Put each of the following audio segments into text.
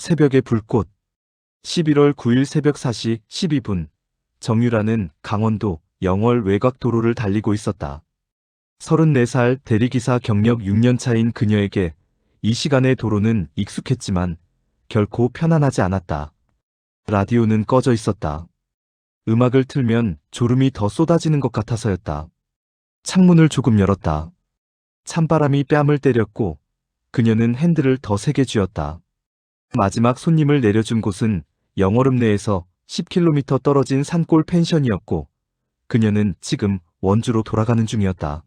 새벽의 불꽃. 11월 9일 새벽 4시 12분, 정유라는 강원도 영월 외곽 도로를 달리고 있었다. 34살 대리기사 경력 6년 차인 그녀에게 이 시간의 도로는 익숙했지만 결코 편안하지 않았다. 라디오는 꺼져 있었다. 음악을 틀면 졸음이 더 쏟아지는 것 같아서였다. 창문을 조금 열었다. 찬바람이 뺨을 때렸고 그녀는 핸들을 더 세게 쥐었다. 마지막 손님을 내려준 곳은 영월읍 내에서 10km 떨어진 산골 펜션이었고 그녀는 지금 원주로 돌아가는 중이었다.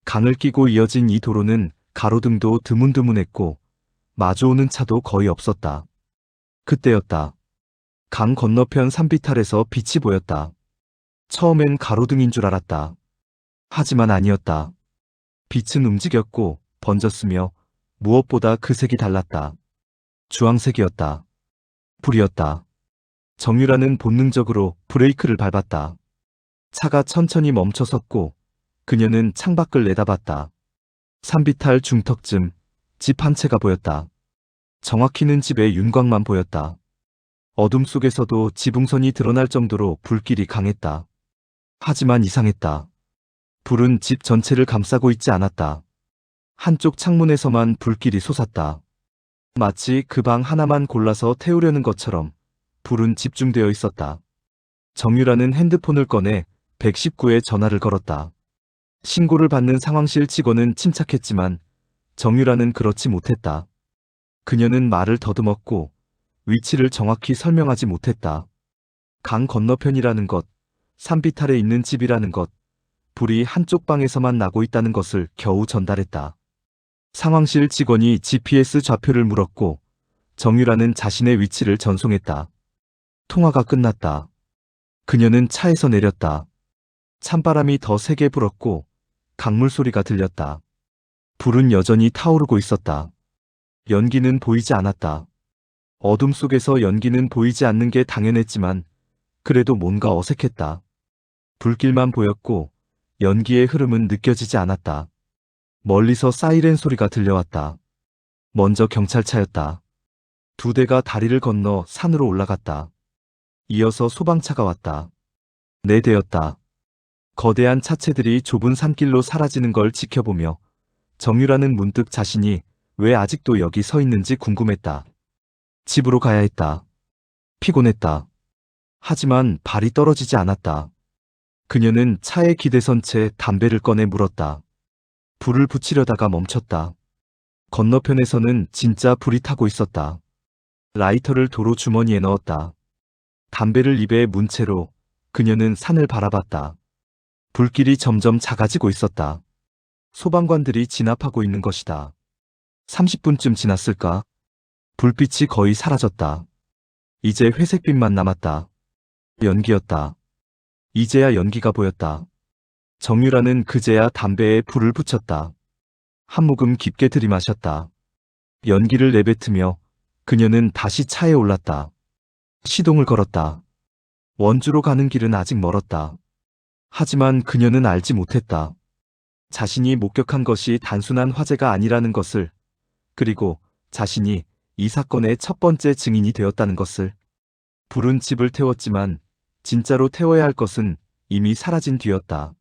강을 끼고 이어진 이 도로는 가로등도 드문드문했고 마주오는 차도 거의 없었다. 그때였다. 강 건너편 산비탈에서 빛이 보였다. 처음엔 가로등인 줄 알았다. 하지만 아니었다. 빛은 움직였고 번졌으며 무엇보다 그 색이 달랐다. 주황색이었다. 불이었다. 정유라는 본능적으로 브레이크를 밟았다. 차가 천천히 멈춰섰고 그녀는 창밖을 내다봤다. 산비탈 중턱쯤 집 한 채가 보였다. 정확히는 집의 윤곽만 보였다. 어둠 속에서도 지붕선이 드러날 정도로 불길이 강했다. 하지만 이상했다. 불은 집 전체를 감싸고 있지 않았다. 한쪽 창문에서만 불길이 솟았다. 마치 그 방 하나만 골라서 태우려는 것처럼 불은 집중되어 있었다. 정유라는 핸드폰을 꺼내 119에 전화를 걸었다. 신고를 받는 상황실 직원은 침착했지만 정유라는 그렇지 못했다. 그녀는 말을 더듬었고 위치를 정확히 설명하지 못했다. 강 건너편이라는 것, 산비탈에 있는 집이라는 것, 불이 한쪽 방에서만 나고 있다는 것을 겨우 전달했다. 상황실 직원이 GPS 좌표를 물었고 정유라는 자신의 위치를 전송했다. 통화가 끝났다. 그녀는 차에서 내렸다. 찬바람이 더 세게 불었고 강물 소리가 들렸다. 불은 여전히 타오르고 있었다. 연기는 보이지 않았다. 어둠 속에서 연기는 보이지 않는 게 당연했지만 그래도 뭔가 어색했다. 불길만 보였고 연기의 흐름은 느껴지지 않았다. 멀리서 사이렌 소리가 들려왔다. 먼저 경찰차였다. 두 대가 다리를 건너 산으로 올라갔다. 이어서 소방차가 왔다. 네 대였다. 거대한 차체들이 좁은 산길로 사라지는 걸 지켜보며 정유라는 문득 자신이 왜 아직도 여기 서 있는지 궁금했다. 집으로 가야 했다. 피곤했다. 하지만 발이 떨어지지 않았다. 그녀는 차에 기대선 채 담배를 꺼내 물었다. 불을 붙이려다가 멈췄다. 건너편에서는 진짜 불이 타고 있었다. 라이터를 도로 주머니에 넣었다. 담배를 입에 문 채로 그녀는 산을 바라봤다. 불길이 점점 작아지고 있었다. 소방관들이 진압하고 있는 것이다. 30분쯤 지났을까? 불빛이 거의 사라졌다. 이제 회색빛만 남았다. 연기였다. 이제야 연기가 보였다. 정유라는 그제야 담배에 불을 붙였다. 한 모금 깊게 들이마셨다. 연기를 내뱉으며 그녀는 다시 차에 올랐다. 시동을 걸었다. 원주로 가는 길은 아직 멀었다. 하지만 그녀는 알지 못했다. 자신이 목격한 것이 단순한 화재가 아니라는 것을, 그리고 자신이 이 사건의 첫 번째 증인이 되었다는 것을. 불은 집을 태웠지만 진짜로 태워야 할 것은 이미 사라진 뒤였다.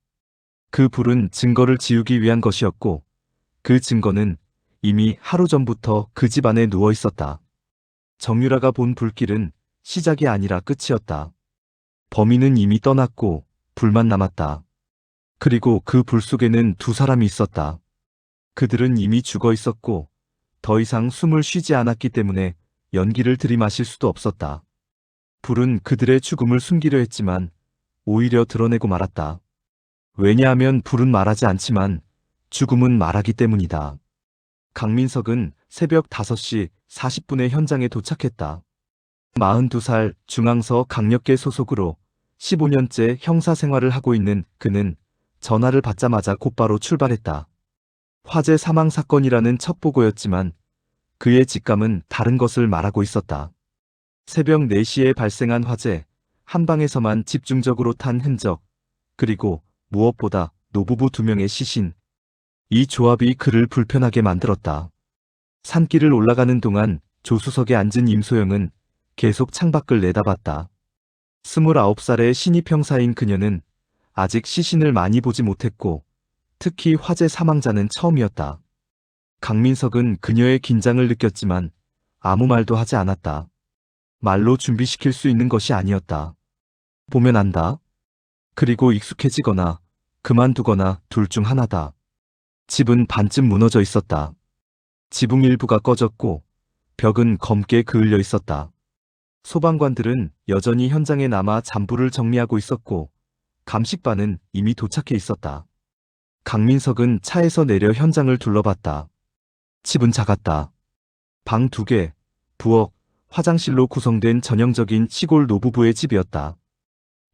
그 불은 증거를 지우기 위한 것이었고 그 증거는 이미 하루 전부터 그 집 안에 누워 있었다. 정유라가 본 불길은 시작이 아니라 끝이었다. 범인은 이미 떠났고 불만 남았다. 그리고 그 불 속에는 두 사람이 있었다. 그들은 이미 죽어 있었고 더 이상 숨을 쉬지 않았기 때문에 연기를 들이마실 수도 없었다. 불은 그들의 죽음을 숨기려 했지만 오히려 드러내고 말았다. 왜냐하면 불은 말하지 않지만 죽음은 말하기 때문이다. 강민석은 새벽 5시 40분에 현장에 도착했다. 42살 중앙서 강력계 소속으로 15년째 형사 생활을 하고 있는 그는 전화를 받자마자 곧바로 출발했다. 화재 사망 사건이라는 첫 보고였지만 그의 직감은 다른 것을 말하고 있었다. 새벽 4시에 발생한 화재, 한 방에서만 집중적으로 탄 흔적, 그리고 무엇보다 노부부 2명의 시신. 이 조합이 그를 불편하게 만들었다. 산길을 올라가는 동안 조수석에 앉은 임소영은 계속 창밖을 내다봤다. 29살의 신입 형사인 그녀는 아직 시신을 많이 보지 못했고 특히 화재 사망자는 처음이었다. 강민석은 그녀의 긴장을 느꼈지만 아무 말도 하지 않았다. 말로 준비시킬 수 있는 것이 아니었다. 보면 안다. 그리고 익숙해지거나 그만두거나 둘 중 하나다. 집은 반쯤 무너져 있었다. 지붕 일부가 꺼졌고 벽은 검게 그을려 있었다. 소방관들은 여전히 현장에 남아 잔불을 정리하고 있었고 감식반은 이미 도착해 있었다. 강민석은 차에서 내려 현장을 둘러봤다. 집은 작았다. 방 2개, 부엌, 화장실로 구성된 전형적인 시골 노부부의 집이었다.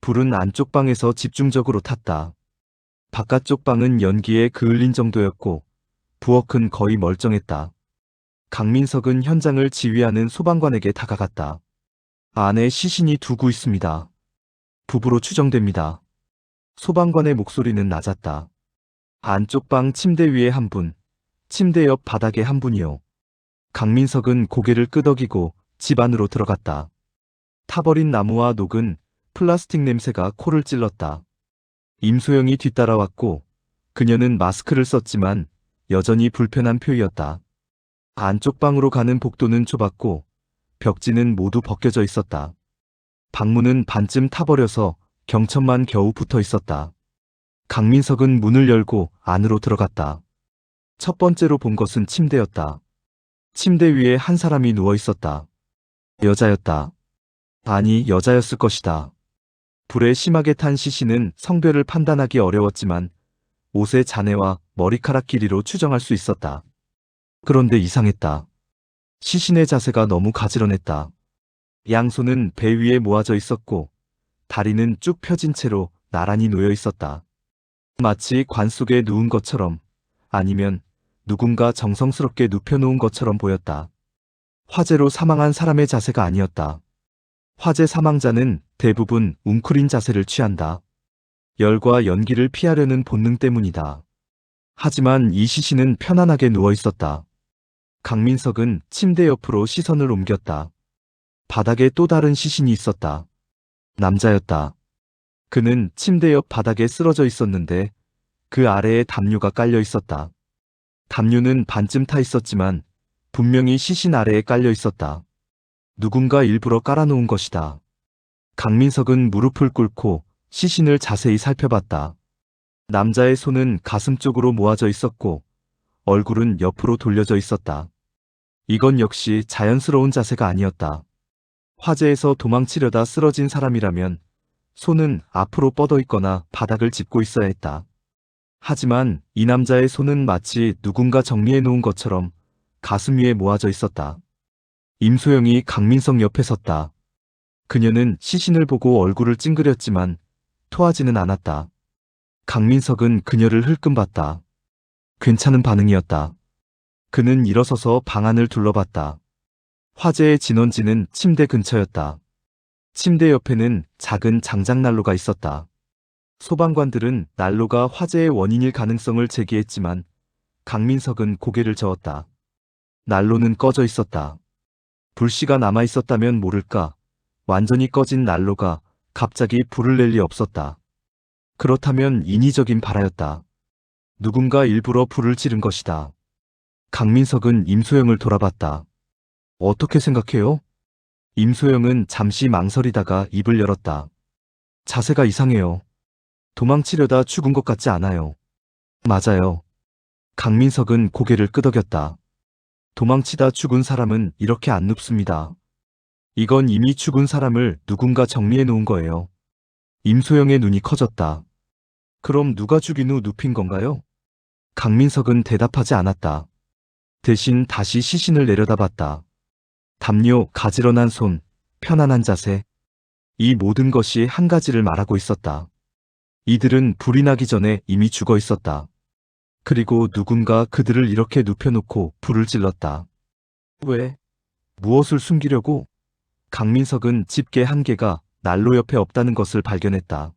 불은 안쪽 방에서 집중적으로 탔다. 바깥쪽 방은 연기에 그을린 정도였고 부엌은 거의 멀쩡했다. 강민석은 현장을 지휘하는 소방관에게 다가갔다. 안에 시신이 2구 있습니다. 부부로 추정됩니다. 소방관의 목소리는 낮았다. 안쪽 방 침대 위에 1분, 침대 옆 바닥에 1분이요. 강민석은 고개를 끄덕이고 집 안으로 들어갔다. 타버린 나무와 녹은 플라스틱 냄새가 코를 찔렀다. 임소영이 뒤따라왔고 그녀는 마스크를 썼지만 여전히 불편한 표이었다. 안쪽 방으로 가는 복도는 좁았고 벽지는 모두 벗겨져 있었다. 방문은 반쯤 타버려서 경첩만 겨우 붙어 있었다. 강민석은 문을 열고 안으로 들어갔다. 첫 번째로 본 것은 침대였다. 침대 위에 한 사람이 누워 있었다. 여자였다. 아니, 여자였을 것이다. 불에 심하게 탄 시신은 성별을 판단하기 어려웠지만 옷의 잔해와 머리카락 길이로 추정할 수 있었다. 그런데 이상했다. 시신의 자세가 너무 가지런했다. 양손은 배 위에 모아져 있었고 다리는 쭉 펴진 채로 나란히 놓여 있었다. 마치 관 속에 누운 것처럼 아니면 누군가 정성스럽게 눕혀놓은 것처럼 보였다. 화재로 사망한 사람의 자세가 아니었다. 화재 사망자는 대부분 웅크린 자세를 취한다. 열과 연기를 피하려는 본능 때문이다. 하지만 이 시신은 편안하게 누워 있었다. 강민석은 침대 옆으로 시선을 옮겼다. 바닥에 또 다른 시신이 있었다. 남자였다. 그는 침대 옆 바닥에 쓰러져 있었는데 그 아래에 담요가 깔려 있었다. 담요는 반쯤 타 있었지만 분명히 시신 아래에 깔려 있었다. 누군가 일부러 깔아놓은 것이다. 강민석은 무릎을 꿇고 시신을 자세히 살펴봤다. 남자의 손은 가슴 쪽으로 모아져 있었고 얼굴은 옆으로 돌려져 있었다. 이건 역시 자연스러운 자세가 아니었다. 화재에서 도망치려다 쓰러진 사람이라면 손은 앞으로 뻗어 있거나 바닥을 짚고 있어야 했다. 하지만 이 남자의 손은 마치 누군가 정리해 놓은 것처럼 가슴 위에 모아져 있었다. 임소영이 강민석 옆에 섰다. 그녀는 시신을 보고 얼굴을 찡그렸지만 토하지는 않았다. 강민석은 그녀를 흘끔 봤다. 괜찮은 반응이었다. 그는 일어서서 방 안을 둘러봤다. 화재의 진원지는 침대 근처였다. 침대 옆에는 작은 장작난로가 있었다. 소방관들은 난로가 화재의 원인일 가능성을 제기했지만 강민석은 고개를 저었다. 난로는 꺼져 있었다. 불씨가 남아 있었다면 모를까 완전히 꺼진 난로가 갑자기 불을 낼 리 없었다. 그렇다면 인위적인 발화였다. 누군가 일부러 불을 지른 것이다. 강민석은 임소영을 돌아봤다. 어떻게 생각해요? 임소영은 잠시 망설이다가 입을 열었다. 자세가 이상해요. 도망치려다 죽은 것 같지 않아요. 맞아요. 강민석은 고개를 끄덕였다. 도망치다 죽은 사람은 이렇게 안 눕습니다. 이건 이미 죽은 사람을 누군가 정리해 놓은 거예요. 임소영의 눈이 커졌다. 그럼 누가 죽인 후 눕힌 건가요? 강민석은 대답하지 않았다. 대신 다시 시신을 내려다봤다. 담요, 가지런한 손, 편안한 자세. 이 모든 것이 한 가지를 말하고 있었다. 이들은 불이 나기 전에 이미 죽어 있었다. 그리고 누군가 그들을 이렇게 눕혀놓고 불을 질렀다. 왜? 무엇을 숨기려고? 강민석은 집게 한 개가 난로 옆에 없다는 것을 발견했다.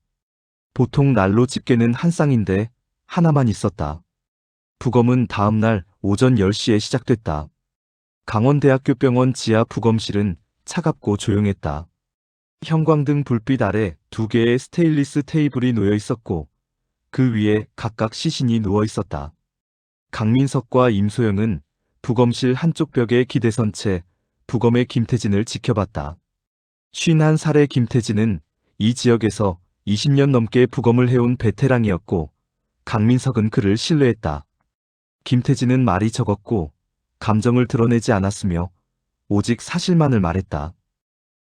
보통 난로 집게는 한 쌍인데 하나만 있었다. 부검은 다음 날 오전 10시에 시작됐다. 강원대학교 병원 지하 부검실은 차갑고 조용했다. 형광등 불빛 아래 두 개의 스테인리스 테이블이 놓여 있었고 그 위에 각각 시신이 누워 있었다. 강민석과 임소영은 부검실 한쪽 벽에 기대선 채 부검의 김태진을 지켜봤다. 51살의 김태진은 이 지역에서 20년 넘게 부검을 해온 베테랑이었고 강민석은 그를 신뢰했다. 김태진은 말이 적었고 감정을 드러내지 않았으며 오직 사실만을 말했다.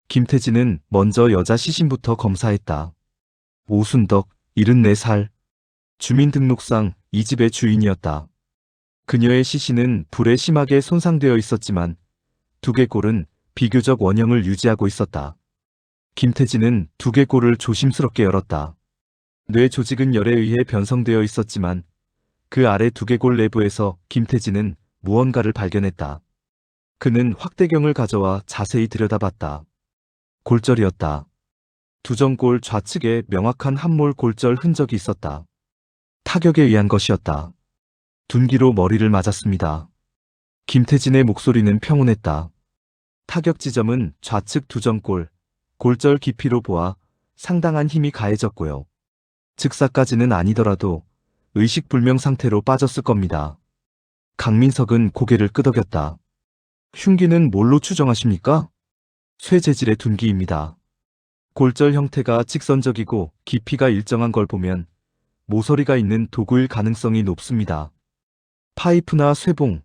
김태진은 먼저 여자 시신부터 검사했다. 오순덕, 74살. 주민등록상 이 집의 주인이었다. 그녀의 시신은 불에 심하게 손상되어 있었지만 두개골은 비교적 원형을 유지하고 있었다. 김태진은 두개골을 조심스럽게 열었다. 뇌 조직은 열에 의해 변성되어 있었지만 그 아래 두개골 내부에서 김태진은 무언가를 발견했다. 그는 확대경을 가져와 자세히 들여다봤다. 골절이었다. 두정골 좌측에 명확한 함몰 골절 흔적이 있었다. 타격에 의한 것이었다. 둔기로 머리를 맞았습니다. 김태진의 목소리는 평온했다. 타격 지점은 좌측 두정골, 골절 깊이로 보아 상당한 힘이 가해졌고요. 즉사까지는 아니더라도 의식불명 상태로 빠졌을 겁니다. 강민석은 고개를 끄덕였다. 흉기는 뭘로 추정하십니까? 쇠재질의 둔기입니다. 골절 형태가 직선적이고 깊이가 일정한 걸 보면 모서리가 있는 도구일 가능성이 높습니다. 파이프나 쇠봉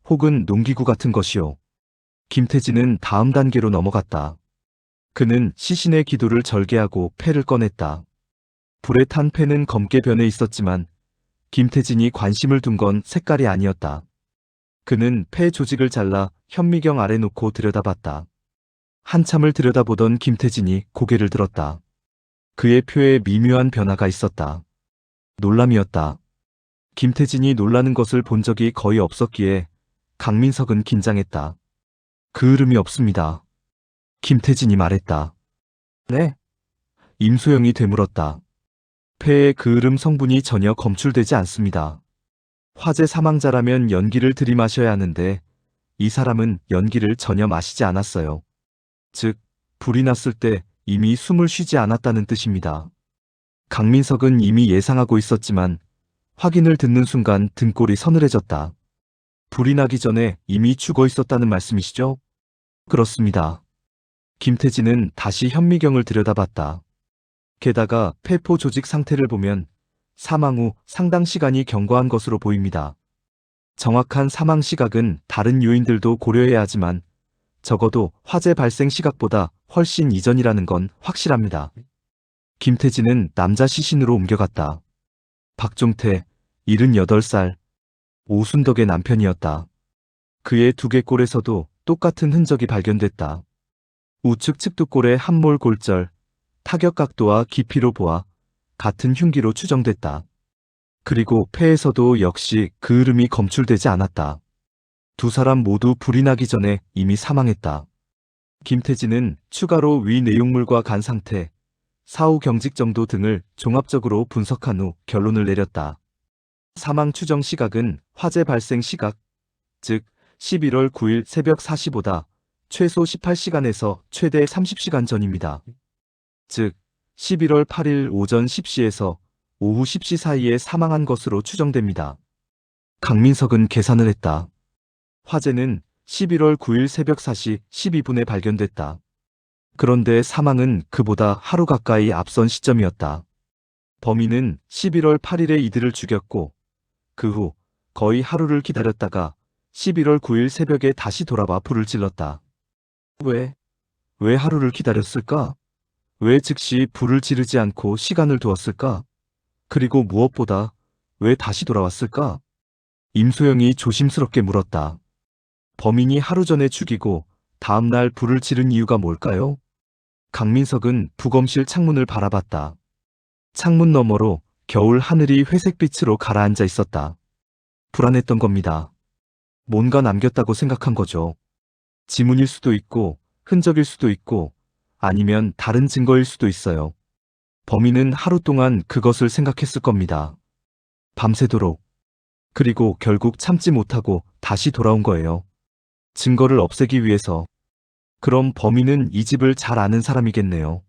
혹은 농기구 같은 것이요. 김태진은 다음 단계로 넘어갔다. 그는 시신의 기도를 절개하고 패를 꺼냈다. 불에 탄 패는 검게 변해 있었지만 김태진이 관심을 둔 건 색깔이 아니었다. 그는 폐 조직을 잘라 현미경 아래 놓고 들여다봤다. 한참을 들여다보던 김태진이 고개를 들었다. 그의 표에 미묘한 변화가 있었다. 놀람이었다. 김태진이 놀라는 것을 본 적이 거의 없었기에 강민석은 긴장했다. 그을음이 없습니다. 김태진이 말했다. 네? 임소영이 되물었다. 폐의 그을음 성분이 전혀 검출되지 않습니다. 화재 사망자라면 연기를 들이마셔야 하는데 이 사람은 연기를 전혀 마시지 않았어요. 즉, 불이 났을 때 이미 숨을 쉬지 않았다는 뜻입니다. 강민석은 이미 예상하고 있었지만 확인을 듣는 순간 등골이 서늘해졌다. 불이 나기 전에 이미 죽어 있었다는 말씀이시죠? 그렇습니다. 김태진은 다시 현미경을 들여다봤다. 게다가 폐포 조직 상태를 보면 사망 후 상당 시간이 경과한 것으로 보입니다. 정확한 사망 시각은 다른 요인들도 고려해야 하지만 적어도 화재 발생 시각보다 훨씬 이전이라는 건 확실합니다. 김태진은 남자 시신으로 옮겨갔다. 박종태, 78살, 오순덕의 남편이었다. 그의 두개골에서도 똑같은 흔적이 발견됐다. 우측 측두골의 함몰 골절, 타격 각도와 깊이로 보아 같은 흉기로 추정됐다. 그리고 폐에서도 역시 그을음이 검출되지 않았다. 두 사람 모두 불이 나기 전에 이미 사망했다. 김태진은 추가로 위 내용물과 간 상태, 사후 경직 정도 등을 종합적으로 분석한 후 결론을 내렸다. 사망 추정 시각은 화재 발생 시각, 즉 11월 9일 새벽 4시보다 최소 18시간에서 최대 30시간 전입니다. 즉 11월 8일 오전 10시에서 오후 10시 사이에 사망한 것으로 추정됩니다. 강민석은 계산을 했다. 화재는 11월 9일 새벽 4시 12분에 발견됐다. 그런데 사망은 그보다 하루 가까이 앞선 시점이었다. 범인은 11월 8일에 이들을 죽였고 그 후 거의 하루를 기다렸다가 11월 9일 새벽에 다시 돌아와 불을 질렀다. 왜 하루를 기다렸을까? 왜 즉시 불을 지르지 않고 시간을 두었을까? 그리고 무엇보다 왜 다시 돌아왔을까? 임소영이 조심스럽게 물었다. 범인이 하루 전에 죽이고 다음날 불을 지른 이유가 뭘까요? 강민석은 부검실 창문을 바라봤다. 창문 너머로 겨울 하늘이 회색빛으로 가라앉아 있었다. 불안했던 겁니다. 뭔가 남겼다고 생각한 거죠. 지문일 수도 있고 흔적일 수도 있고 아니면 다른 증거일 수도 있어요. 범인은 하루 동안 그것을 생각했을 겁니다. 밤새도록. 그리고 결국 참지 못하고 다시 돌아온 거예요. 증거를 없애기 위해서. 그럼 범인은 이 집을 잘 아는 사람이겠네요.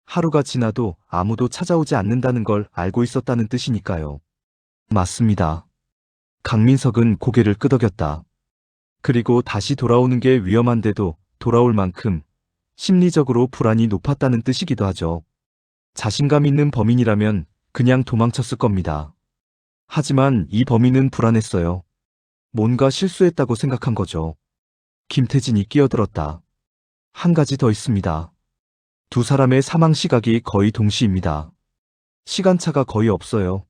하루가 지나도 아무도 찾아오지 않는다는 걸 알고 있었다는 뜻이니까요. 맞습니다. 강민석은 고개를 끄덕였다. 그리고 다시 돌아오는 게 위험한데도 돌아올 만큼 심리적으로 불안이 높았다는 뜻이기도 하죠. 자신감 있는 범인이라면 그냥 도망쳤을 겁니다. 하지만 이 범인은 불안했어요. 뭔가 실수했다고 생각한 거죠. 김태진이 끼어들었다. 한 가지 더 있습니다. 두 사람의 사망 시각이 거의 동시입니다. 시간차가 거의 없어요.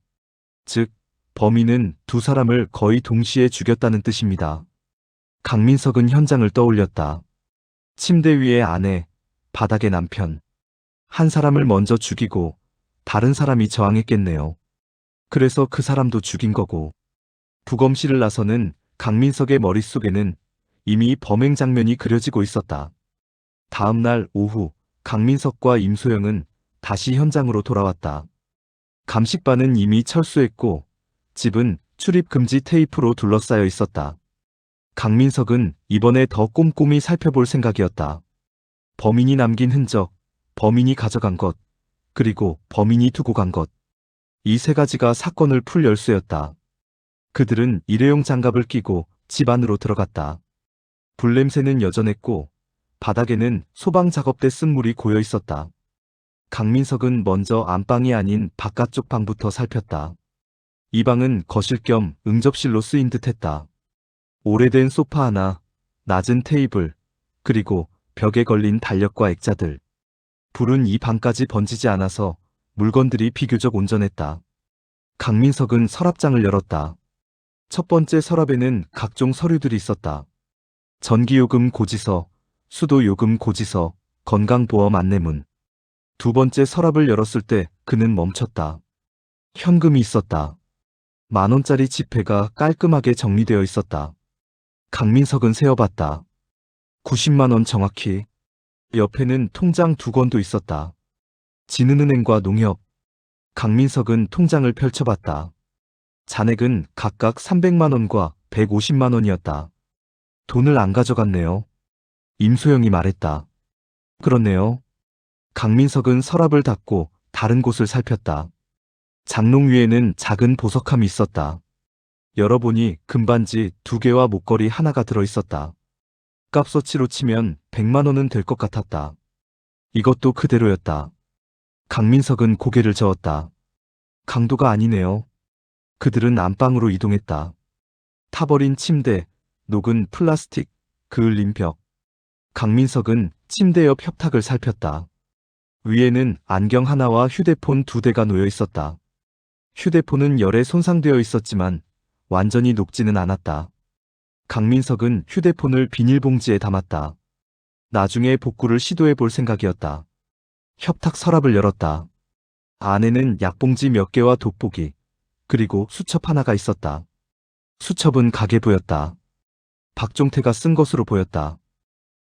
즉, 범인은 두 사람을 거의 동시에 죽였다는 뜻입니다. 강민석은 현장을 떠올렸다. 침대 위에 아내, 바닥에 남편. 한 사람을 먼저 죽이고 다른 사람이 저항했겠네요. 그래서 그 사람도 죽인 거고. 부검실을 나서는 강민석의 머릿속에는 이미 범행 장면이 그려지고 있었다. 다음 날 오후 강민석과 임소영은 다시 현장으로 돌아왔다. 감식반은 이미 철수했고 집은 출입 금지 테이프로 둘러싸여 있었다. 강민석은 이번에 더 꼼꼼히 살펴볼 생각이었다. 범인이 남긴 흔적, 범인이 가져간 것, 그리고 범인이 두고 간 것. 이 세 가지가 사건을 풀 열쇠였다. 그들은 일회용 장갑을 끼고 집 안으로 들어갔다. 불냄새는 여전했고 바닥에는 소방작업대 쓴물이 고여 있었다. 강민석은 먼저 안방이 아닌 바깥쪽 방부터 살폈다. 이 방은 거실 겸 응접실로 쓰인 듯했다. 오래된 소파 하나, 낮은 테이블, 그리고 벽에 걸린 달력과 액자들. 불은 이 방까지 번지지 않아서 물건들이 비교적 온전했다. 강민석은 서랍장을 열었다. 첫 번째 서랍에는 각종 서류들이 있었다. 전기요금 고지서, 수도요금 고지서, 건강보험 안내문. 두 번째 서랍을 열었을 때 그는 멈췄다. 현금이 있었다. 10,000원짜리 지폐가 깔끔하게 정리되어 있었다. 강민석은 세어봤다. 90만 원 정확히. 옆에는 통장 2권도 있었다. 진흥은행과 농협. 강민석은 통장을 펼쳐봤다. 잔액은 각각 300만 원과 150만 원이었다. 돈을 안 가져갔네요. 임소영이 말했다. 그렇네요. 강민석은 서랍을 닫고 다른 곳을 살폈다. 장롱 위에는 작은 보석함이 있었다. 열어보니 금반지 2개와 목걸이 하나가 들어있었다. 값어치로 치면 100만 원은 될 것 같았다. 이것도 그대로였다. 강민석은 고개를 저었다. 강도가 아니네요. 그들은 안방으로 이동했다. 타버린 침대, 녹은 플라스틱, 그을린 벽. 강민석은 침대 옆 협탁을 살폈다. 위에는 안경 하나와 휴대폰 2대가 놓여 있었다. 휴대폰은 열에 손상되어 있었지만 완전히 녹지는 않았다. 강민석은 휴대폰을 비닐봉지에 담았다. 나중에 복구를 시도해 볼 생각이었다. 협탁 서랍을 열었다. 안에는 약봉지 몇 개와 돋보기, 그리고 수첩 하나가 있었다. 수첩은 가계부였다. 박종태가 쓴 것으로 보였다.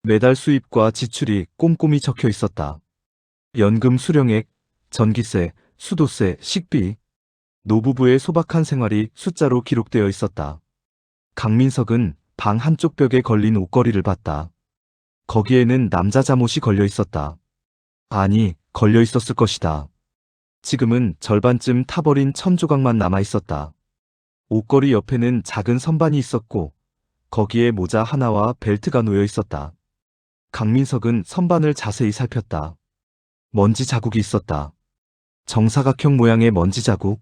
매달 수입과 지출이 꼼꼼히 적혀 있었다. 연금 수령액, 전기세, 수도세, 식비. 노부부의 소박한 생활이 숫자로 기록되어 있었다. 강민석은 방 한쪽 벽에 걸린 옷걸이를 봤다. 거기에는 남자 잠옷이 걸려 있었다. 아니, 걸려 있었을 것이다. 지금은 절반쯤 타버린 천조각만 남아 있었다. 옷걸이 옆에는 작은 선반이 있었고 거기에 모자 하나와 벨트가 놓여 있었다. 강민석은 선반을 자세히 살폈다. 먼지 자국이 있었다. 정사각형 모양의 먼지 자국.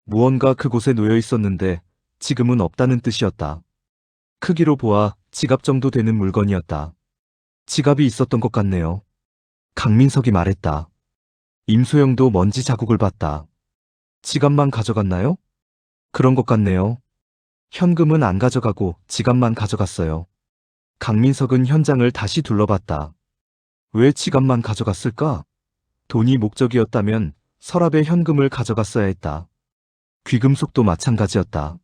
무언가 그곳에 놓여 있었는데 지금은 없다는 뜻이었다. 크기로 보아 지갑 정도 되는 물건이었다. 지갑이 있었던 것 같네요. 강민석이 말했다. 임소영도 먼지 자국을 봤다. 지갑만 가져갔나요? 그런 것 같네요. 현금은 안 가져가고 지갑만 가져갔어요. 강민석은 현장을 다시 둘러봤다. 왜 지갑만 가져갔을까? 돈이 목적이었다면 서랍에 현금을 가져갔어야 했다. 귀금속도 마찬가지였다.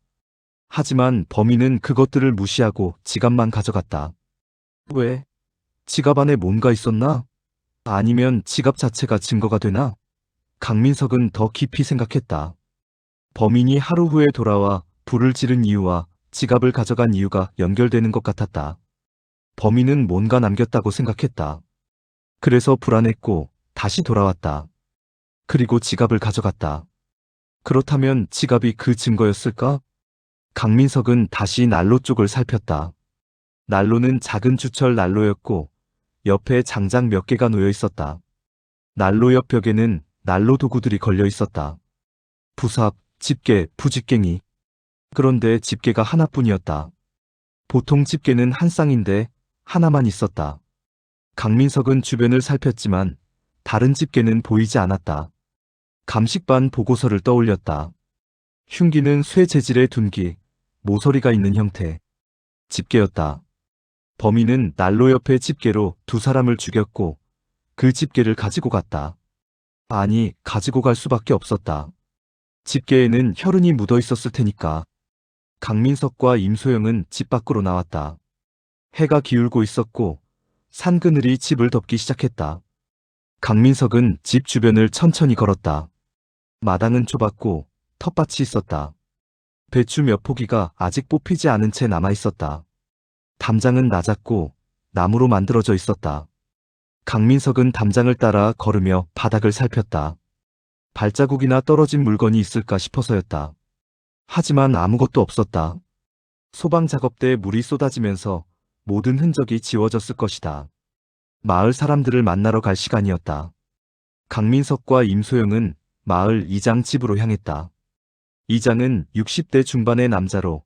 하지만 범인은 그것들을 무시하고 지갑만 가져갔다. 왜? 지갑 안에 뭔가 있었나? 아니면 지갑 자체가 증거가 되나? 강민석은 더 깊이 생각했다. 범인이 하루 후에 돌아와 불을 지른 이유와 지갑을 가져간 이유가 연결되는 것 같았다. 범인은 뭔가 남겼다고 생각했다. 그래서 불안했고 다시 돌아왔다. 그리고 지갑을 가져갔다. 그렇다면 지갑이 그 증거였을까? 강민석은 다시 난로 쪽을 살폈다. 난로는 작은 주철 난로였고 옆에 장작 몇 개가 놓여 있었다. 난로 옆 벽에는 난로 도구들이 걸려 있었다. 부삽, 집게, 부직갱이. 그런데 집게가 하나뿐이었다. 보통 집게는 한 쌍인데 하나만 있었다. 강민석은 주변을 살폈지만 다른 집게는 보이지 않았다. 감식반 보고서를 떠올렸다. 흉기는 쇠 재질의 둔기, 모서리가 있는 형태. 집게였다. 범인은 난로 옆에 집게로 두 사람을 죽였고 그 집게를 가지고 갔다. 아니, 가지고 갈 수밖에 없었다. 집게에는 혈흔이 묻어 있었을 테니까. 강민석과 임소영은 집 밖으로 나왔다. 해가 기울고 있었고 산 그늘이 집을 덮기 시작했다. 강민석은 집 주변을 천천히 걸었다. 마당은 좁았고 텃밭이 있었다. 배추 몇 포기가 아직 뽑히지 않은 채 남아 있었다. 담장은 낮았고 나무로 만들어져 있었다. 강민석은 담장을 따라 걸으며 바닥을 살폈다. 발자국이나 떨어진 물건이 있을까 싶어서였다. 하지만 아무것도 없었다. 소방 작업 때 물이 쏟아지면서 모든 흔적이 지워졌을 것이다. 마을 사람들을 만나러 갈 시간이었다. 강민석과 임소영은 마을 이장 집으로 향했다. 이장은 60대 중반의 남자로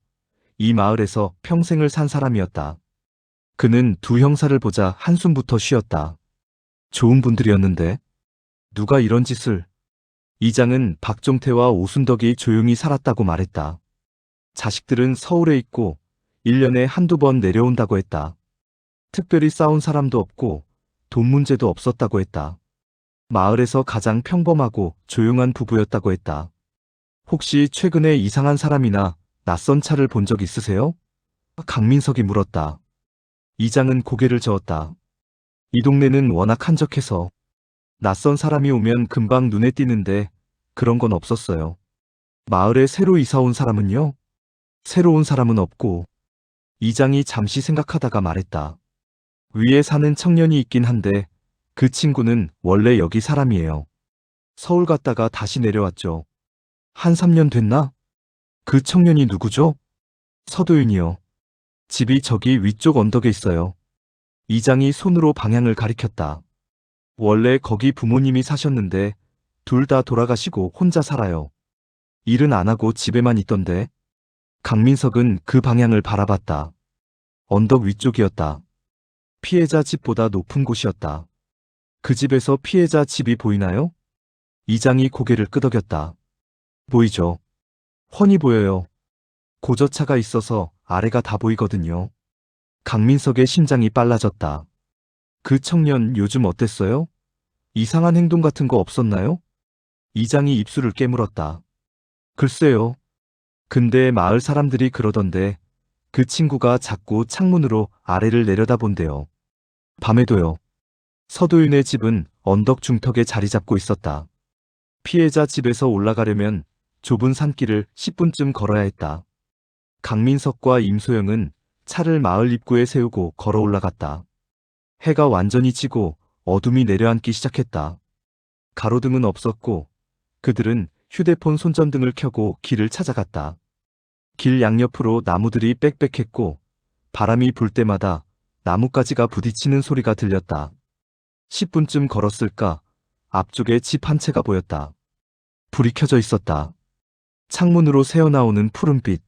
이 마을에서 평생을 산 사람이었다. 그는 두 형사를 보자 한숨부터 쉬었다. 좋은 분들이었는데 누가 이런 짓을. 이장은 박종태와 오순덕이 조용히 살았다고 말했다. 자식들은 서울에 있고 1년에 한두 번 내려온다고 했다. 특별히 싸운 사람도 없고 돈 문제도 없었다고 했다. 마을에서 가장 평범하고 조용한 부부였다고 했다. 혹시 최근에 이상한 사람이나 낯선 차를 본 적 있으세요? 강민석이 물었다. 이장은 고개를 저었다. 이 동네는 워낙 한적해서 낯선 사람이 오면 금방 눈에 띄는데 그런 건 없었어요. 마을에 새로 이사 온 사람은요? 새로 온 사람은 없고. 이장이 잠시 생각하다가 말했다. 위에 사는 청년이 있긴 한데 그 친구는 원래 여기 사람이에요. 서울 갔다가 다시 내려왔죠. 한 3년 됐나? 그 청년이 누구죠? 서도윤이요. 집이 저기 위쪽 언덕에 있어요. 이장이 손으로 방향을 가리켰다. 원래 거기 부모님이 사셨는데 둘 다 돌아가시고 혼자 살아요. 일은 안 하고 집에만 있던데. 강민석은 그 방향을 바라봤다. 언덕 위쪽이었다. 피해자 집보다 높은 곳이었다. 그 집에서 피해자 집이 보이나요? 이장이 고개를 끄덕였다. 보이죠. 훤히 보여요. 고저차가 있어서 아래가 다 보이거든요. 강민석의 심장이 빨라졌다. 그 청년 요즘 어땠어요? 이상한 행동 같은 거 없었나요? 이장이 입술을 깨물었다. 글쎄요. 근데 마을 사람들이 그러던데 그 친구가 자꾸 창문으로 아래를 내려다본대요. 밤에도요. 서도윤의 집은 언덕 중턱에 자리 잡고 있었다. 피해자 집에서 올라가려면 좁은 산길을 10분쯤 걸어야 했다. 강민석과 임소영은 차를 마을 입구에 세우고 걸어 올라갔다. 해가 완전히 지고 어둠이 내려앉기 시작했다. 가로등은 없었고 그들은 휴대폰 손전등을 켜고 길을 찾아갔다. 길 양옆으로 나무들이 빽빽했고 바람이 불 때마다 나뭇가지가 부딪히는 소리가 들렸다. 10분쯤 걸었을까 앞쪽에 집 한 채가 보였다. 불이 켜져 있었다. 창문으로 새어나오는 푸른빛.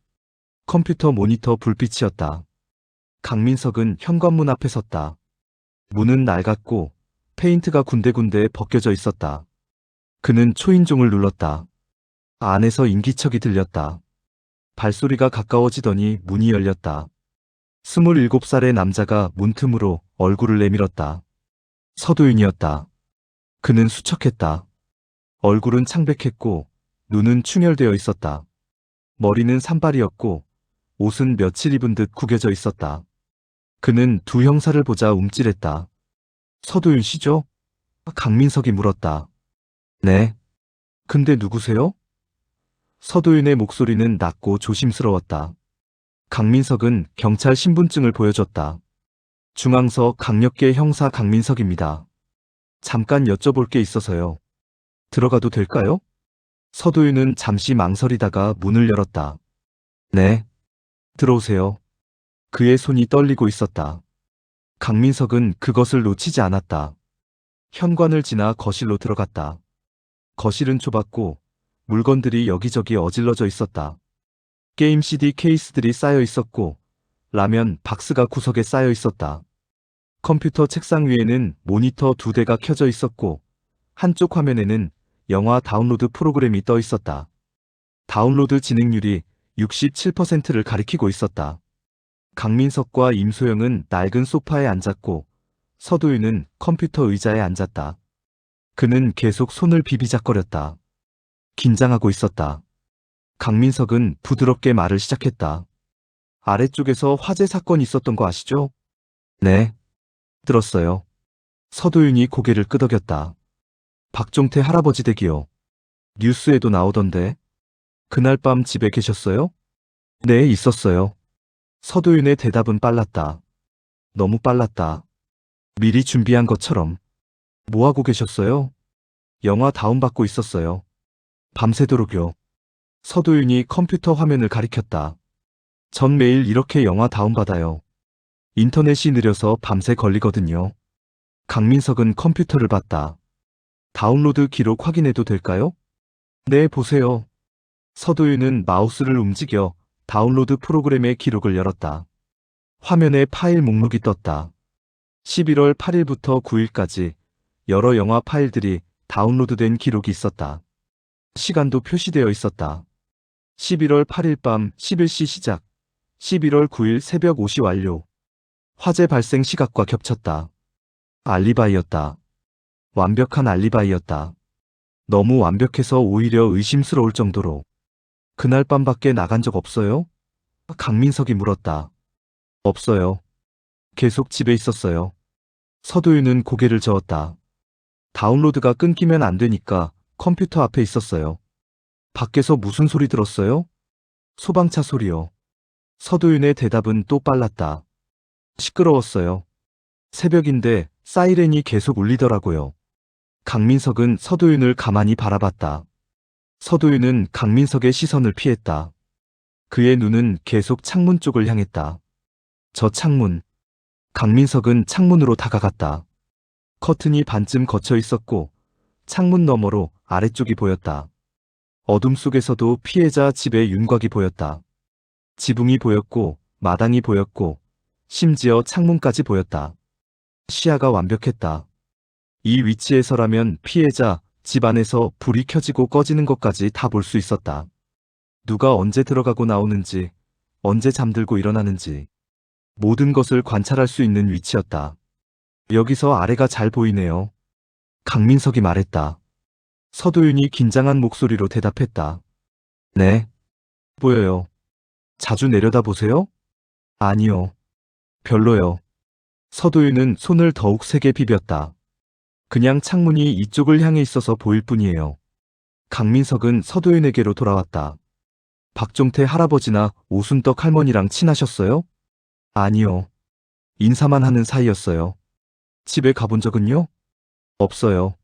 컴퓨터 모니터 불빛이었다. 강민석은 현관문 앞에 섰다. 문은 낡았고 페인트가 군데군데 벗겨져 있었다. 그는 초인종을 눌렀다. 안에서 인기척이 들렸다. 발소리가 가까워지더니 문이 열렸다. 27살의 남자가 문틈으로 얼굴을 내밀었다. 서도윤이었다. 그는 수척했다. 얼굴은 창백했고 눈은 충혈되어 있었다. 머리는 산발이었고 옷은 며칠 입은 듯 구겨져 있었다. 그는 두 형사를 보자 움찔했다. 서도윤 씨죠? 강민석이 물었다. 네. 근데 누구세요? 서도윤의 목소리는 낮고 조심스러웠다. 강민석은 경찰 신분증을 보여줬다. 중앙서 강력계 형사 강민석입니다. 잠깐 여쭤볼 게 있어서요. 들어가도 될까요? 서도윤은 잠시 망설이다가 문을 열었다. 네. 들어오세요. 그의 손이 떨리고 있었다. 강민석은 그것을 놓치지 않았다. 현관을 지나 거실로 들어갔다. 거실은 좁았고 물건들이 여기저기 어질러져 있었다. 게임 CD 케이스들이 쌓여 있었고 라면 박스가 구석에 쌓여 있었다. 컴퓨터 책상 위에는 모니터 2대가 켜져 있었고 한쪽 화면에는 영화 다운로드 프로그램이 떠 있었다. 다운로드 진행률이 67%를 가리키고 있었다. 강민석과 임소영은 낡은 소파에 앉았고 서도윤은 컴퓨터 의자에 앉았다. 그는 계속 손을 비비작거렸다. 긴장하고 있었다. 강민석은 부드럽게 말을 시작했다. 아래쪽에서 화재 사건이 있었던 거 아시죠? 네. 들었어요. 서도윤이 고개를 끄덕였다. 박종태 할아버지 댁이요. 뉴스에도 나오던데. 그날 밤 집에 계셨어요? 네, 있었어요. 서도윤의 대답은 빨랐다. 너무 빨랐다. 미리 준비한 것처럼. 뭐 하고 계셨어요? 영화 다운받고 있었어요. 밤새도록요. 서도윤이 컴퓨터 화면을 가리켰다. 전 매일 이렇게 영화 다운받아요. 인터넷이 느려서 밤새 걸리거든요. 강민석은 컴퓨터를 봤다. 다운로드 기록 확인해도 될까요? 네, 보세요. 서도윤은 마우스를 움직여 다운로드 프로그램의 기록을 열었다. 화면에 파일 목록이 떴다. 11월 8일부터 9일까지 여러 영화 파일들이 다운로드된 기록이 있었다. 시간도 표시되어 있었다. 11월 8일 밤 11시 시작, 11월 9일 새벽 5시 완료. 화재 발생 시각과 겹쳤다. 알리바이였다. 완벽한 알리바이였다. 너무 완벽해서 오히려 의심스러울 정도로. 그날 밤밖에 나간 적 없어요? 강민석이 물었다. 없어요. 계속 집에 있었어요. 서도윤은 고개를 저었다. 다운로드가 끊기면 안 되니까 컴퓨터 앞에 있었어요. 밖에서 무슨 소리 들었어요? 소방차 소리요. 서도윤의 대답은 또 빨랐다. 시끄러웠어요. 새벽인데 사이렌이 계속 울리더라고요. 강민석은 서도윤을 가만히 바라봤다. 서도윤은 강민석의 시선을 피했다. 그의 눈은 계속 창문 쪽을 향했다. 저 창문. 강민석은 창문으로 다가갔다. 커튼이 반쯤 걷혀 있었고 창문 너머로 아래쪽이 보였다. 어둠 속에서도 피해자 집의 윤곽이 보였다. 지붕이 보였고 마당이 보였고 심지어 창문까지 보였다. 시야가 완벽했다. 이 위치에서라면 피해자 집 안에서 불이 켜지고 꺼지는 것까지 다 볼 수 있었다. 누가 언제 들어가고 나오는지, 언제 잠들고 일어나는지 모든 것을 관찰할 수 있는 위치였다. 여기서 아래가 잘 보이네요. 강민석이 말했다. 서도윤이 긴장한 목소리로 대답했다. 네. 보여요. 자주 내려다보세요? 아니요. 별로요. 서도윤은 손을 더욱 세게 비볐다. 그냥 창문이 이쪽을 향해 있어서 보일 뿐이에요. 강민석은 서도윤에게로 돌아왔다. 박종태 할아버지나 오순떡 할머니랑 친하셨어요? 아니요. 인사만 하는 사이였어요. 집에 가본 적은요? 없어요.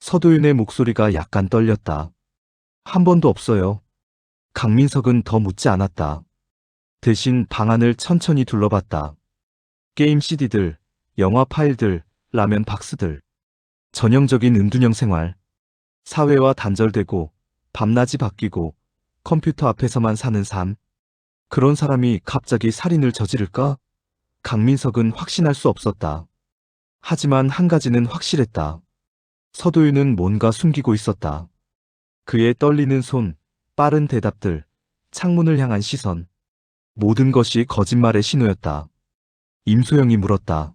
서도윤의 목소리가 약간 떨렸다. 한 번도 없어요. 강민석은 더 묻지 않았다. 대신 방 안을 천천히 둘러봤다. 게임 CD들, 영화 파일들, 라면 박스들. 전형적인 은둔형 생활. 사회와 단절되고 밤낮이 바뀌고 컴퓨터 앞에서만 사는 삶. 그런 사람이 갑자기 살인을 저지를까? 강민석은 확신할 수 없었다. 하지만 한 가지는 확실했다. 서도윤은 뭔가 숨기고 있었다. 그의 떨리는 손, 빠른 대답들, 창문을 향한 시선. 모든 것이 거짓말의 신호였다. 임소영이 물었다.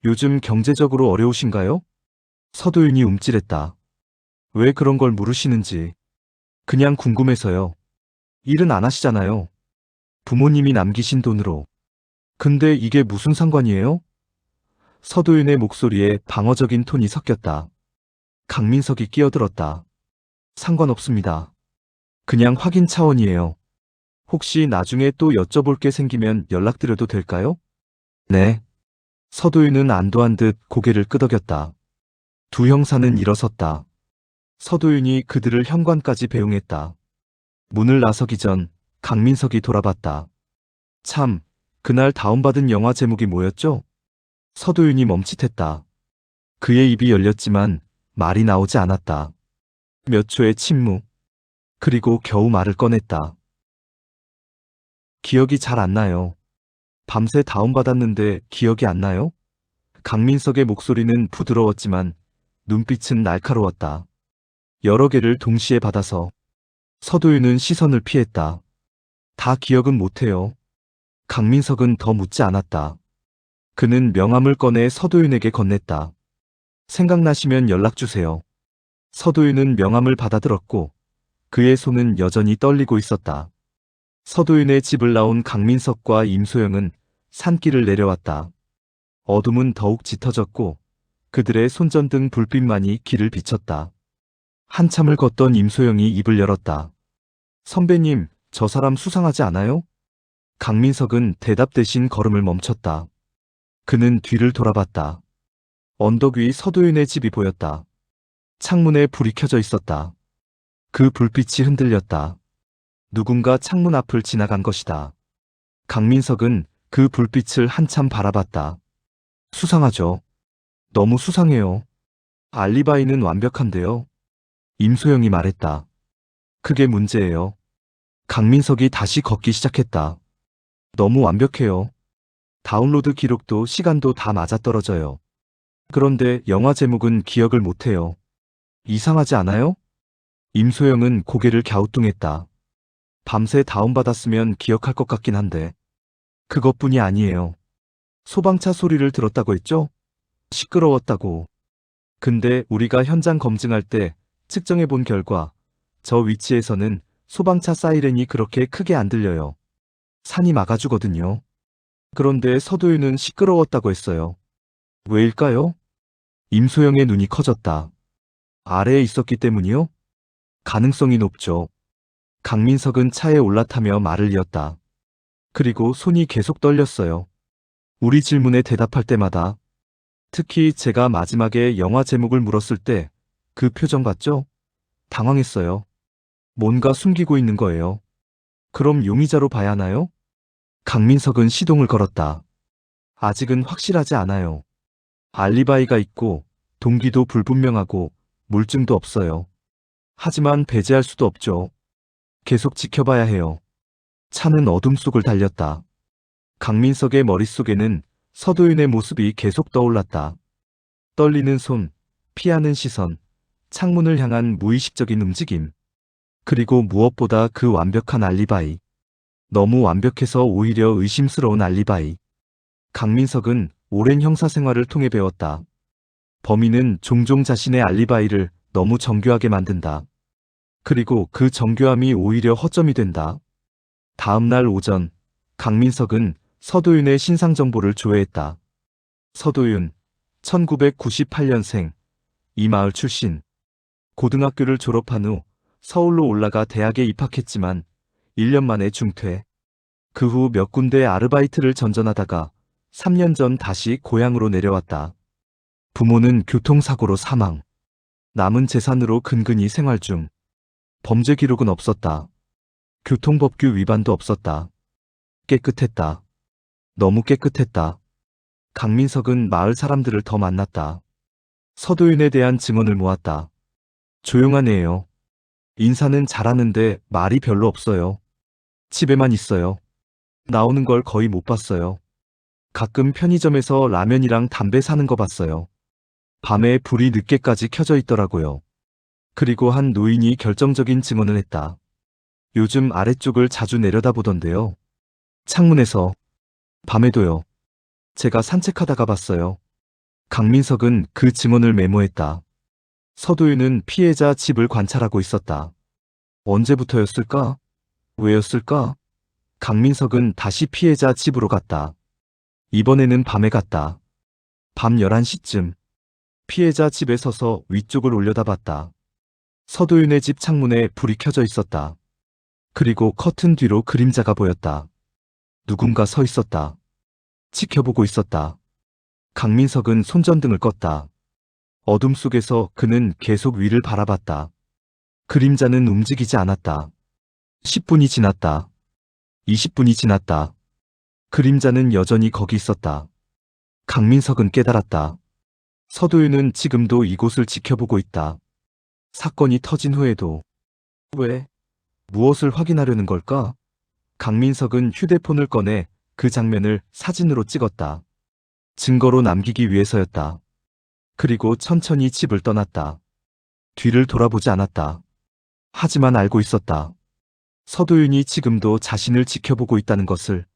요즘 경제적으로 어려우신가요? 서도윤이 움찔했다. 왜 그런 걸 물으시는지. 그냥 궁금해서요. 일은 안 하시잖아요. 부모님이 남기신 돈으로. 근데 이게 무슨 상관이에요? 서도윤의 목소리에 방어적인 톤이 섞였다. 강민석이 끼어들었다. 상관없습니다. 그냥 확인 차원이에요. 혹시 나중에 또 여쭤볼 게 생기면 연락드려도 될까요? 네. 서도윤은 안도한 듯 고개를 끄덕였다. 두 형사는 일어섰다. 서도윤이 그들을 현관까지 배웅했다. 문을 나서기 전 강민석이 돌아봤다. 참, 그날 다운받은 영화 제목이 뭐였죠? 서도윤이 멈칫했다. 그의 입이 열렸지만 말이 나오지 않았다. 몇 초의 침묵. 그리고 겨우 말을 꺼냈다. 기억이 잘 안 나요. 밤새 다운받았는데 기억이 안 나요? 강민석의 목소리는 부드러웠지만 눈빛은 날카로웠다. 여러 개를 동시에 받아서 서도윤은 시선을 피했다. 다 기억은 못해요. 강민석은 더 묻지 않았다. 그는 명함을 꺼내 서도윤에게 건넸다. 생각나시면 연락주세요. 서도윤은 명함을 받아들었고 그의 손은 여전히 떨리고 있었다. 서도윤의 집을 나온 강민석과 임소영은 산길을 내려왔다. 어둠은 더욱 짙어졌고 그들의 손전등 불빛만이 길을 비췄다. 한참을 걷던 임소영이 입을 열었다. 선배님, 저 사람 수상하지 않아요? 강민석은 대답 대신 걸음을 멈췄다. 그는 뒤를 돌아봤다. 언덕 위 서도윤의 집이 보였다. 창문에 불이 켜져 있었다. 그 불빛이 흔들렸다. 누군가 창문 앞을 지나간 것이다. 강민석은 그 불빛을 한참 바라봤다. 수상하죠. 너무 수상해요. 알리바이는 완벽한데요. 임소영이 말했다. 그게 문제예요. 강민석이 다시 걷기 시작했다. 너무 완벽해요. 다운로드 기록도 시간도 다 맞아떨어져요. 그런데 영화 제목은 기억을 못해요. 이상하지 않아요? 임소영은 고개를 갸우뚱했다. 밤새 다운받았으면 기억할 것 같긴 한데. 그것뿐이 아니에요. 소방차 소리를 들었다고 했죠? 시끄러웠다고. 근데 우리가 현장 검증할 때 측정해 본 결과 저 위치에서는 소방차 사이렌이 그렇게 크게 안 들려요. 산이 막아주거든요. 그런데 서도윤은 시끄러웠다고 했어요. 왜일까요? 임소영의 눈이 커졌다. 아래에 있었기 때문이요? 가능성이 높죠. 강민석은 차에 올라타며 말을 이었다. 그리고 손이 계속 떨렸어요. 우리 질문에 대답할 때마다. 특히 제가 마지막에 영화 제목을 물었을 때 그 표정 봤죠? 당황했어요. 뭔가 숨기고 있는 거예요. 그럼 용의자로 봐야 하나요? 강민석은 시동을 걸었다. 아직은 확실하지 않아요. 알리바이가 있고 동기도 불분명하고 물증도 없어요. 하지만 배제할 수도 없죠. 계속 지켜봐야 해요. 차는 어둠 속을 달렸다. 강민석의 머릿속에는 서도윤의 모습이 계속 떠올랐다. 떨리는 손, 피하는 시선, 창문을 향한 무의식적인 움직임. 그리고 무엇보다 그 완벽한 알리바이. 너무 완벽해서 오히려 의심스러운 알리바이. 강민석은 오랜 형사 생활을 통해 배웠다. 범인은 종종 자신의 알리바이를 너무 정교하게 만든다. 그리고 그 정교함이 오히려 허점이 된다. 다음 날 오전, 강민석은 서도윤의 신상 정보를 조회했다. 서도윤, 1998년생, 이 마을 출신. 고등학교를 졸업한 후 서울로 올라가 대학에 입학했지만 1년 만에 중퇴. 그 후 몇 군데 아르바이트를 전전하다가 3년 전 다시 고향으로 내려왔다. 부모는 교통사고로 사망. 남은 재산으로 근근히 생활 중. 범죄 기록은 없었다. 교통법규 위반도 없었다. 깨끗했다. 너무 깨끗했다. 강민석은 마을 사람들을 더 만났다. 서도윤에 대한 증언을 모았다. 조용한 애예요. 인사는 잘하는데 말이 별로 없어요. 집에만 있어요. 나오는 걸 거의 못 봤어요. 가끔 편의점에서 라면이랑 담배 사는 거 봤어요. 밤에 불이 늦게까지 켜져 있더라고요. 그리고 한 노인이 결정적인 증언을 했다. 요즘 아래쪽을 자주 내려다보던데요. 창문에서. 밤에도요. 제가 산책하다가 봤어요. 강민석은 그 증언을 메모했다. 서도윤은 피해자 집을 관찰하고 있었다. 언제부터였을까? 왜였을까? 강민석은 다시 피해자 집으로 갔다. 이번에는 밤에 갔다. 밤 11시쯤. 피해자 집에 서서 위쪽을 올려다봤다. 서도윤의 집 창문에 불이 켜져 있었다. 그리고 커튼 뒤로 그림자가 보였다. 누군가 서 있었다. 지켜보고 있었다. 강민석은 손전등을 껐다. 어둠 속에서 그는 계속 위를 바라봤다. 그림자는 움직이지 않았다. 10분이 지났다. 20분이 지났다. 그림자는 여전히 거기 있었다. 강민석은 깨달았다. 서도윤은 지금도 이곳을 지켜보고 있다. 사건이 터진 후에도. 왜? 무엇을 확인하려는 걸까? 강민석은 휴대폰을 꺼내 그 장면을 사진으로 찍었다. 증거로 남기기 위해서였다. 그리고 천천히 집을 떠났다. 뒤를 돌아보지 않았다. 하지만 알고 있었다. 서도윤이 지금도 자신을 지켜보고 있다는 것을.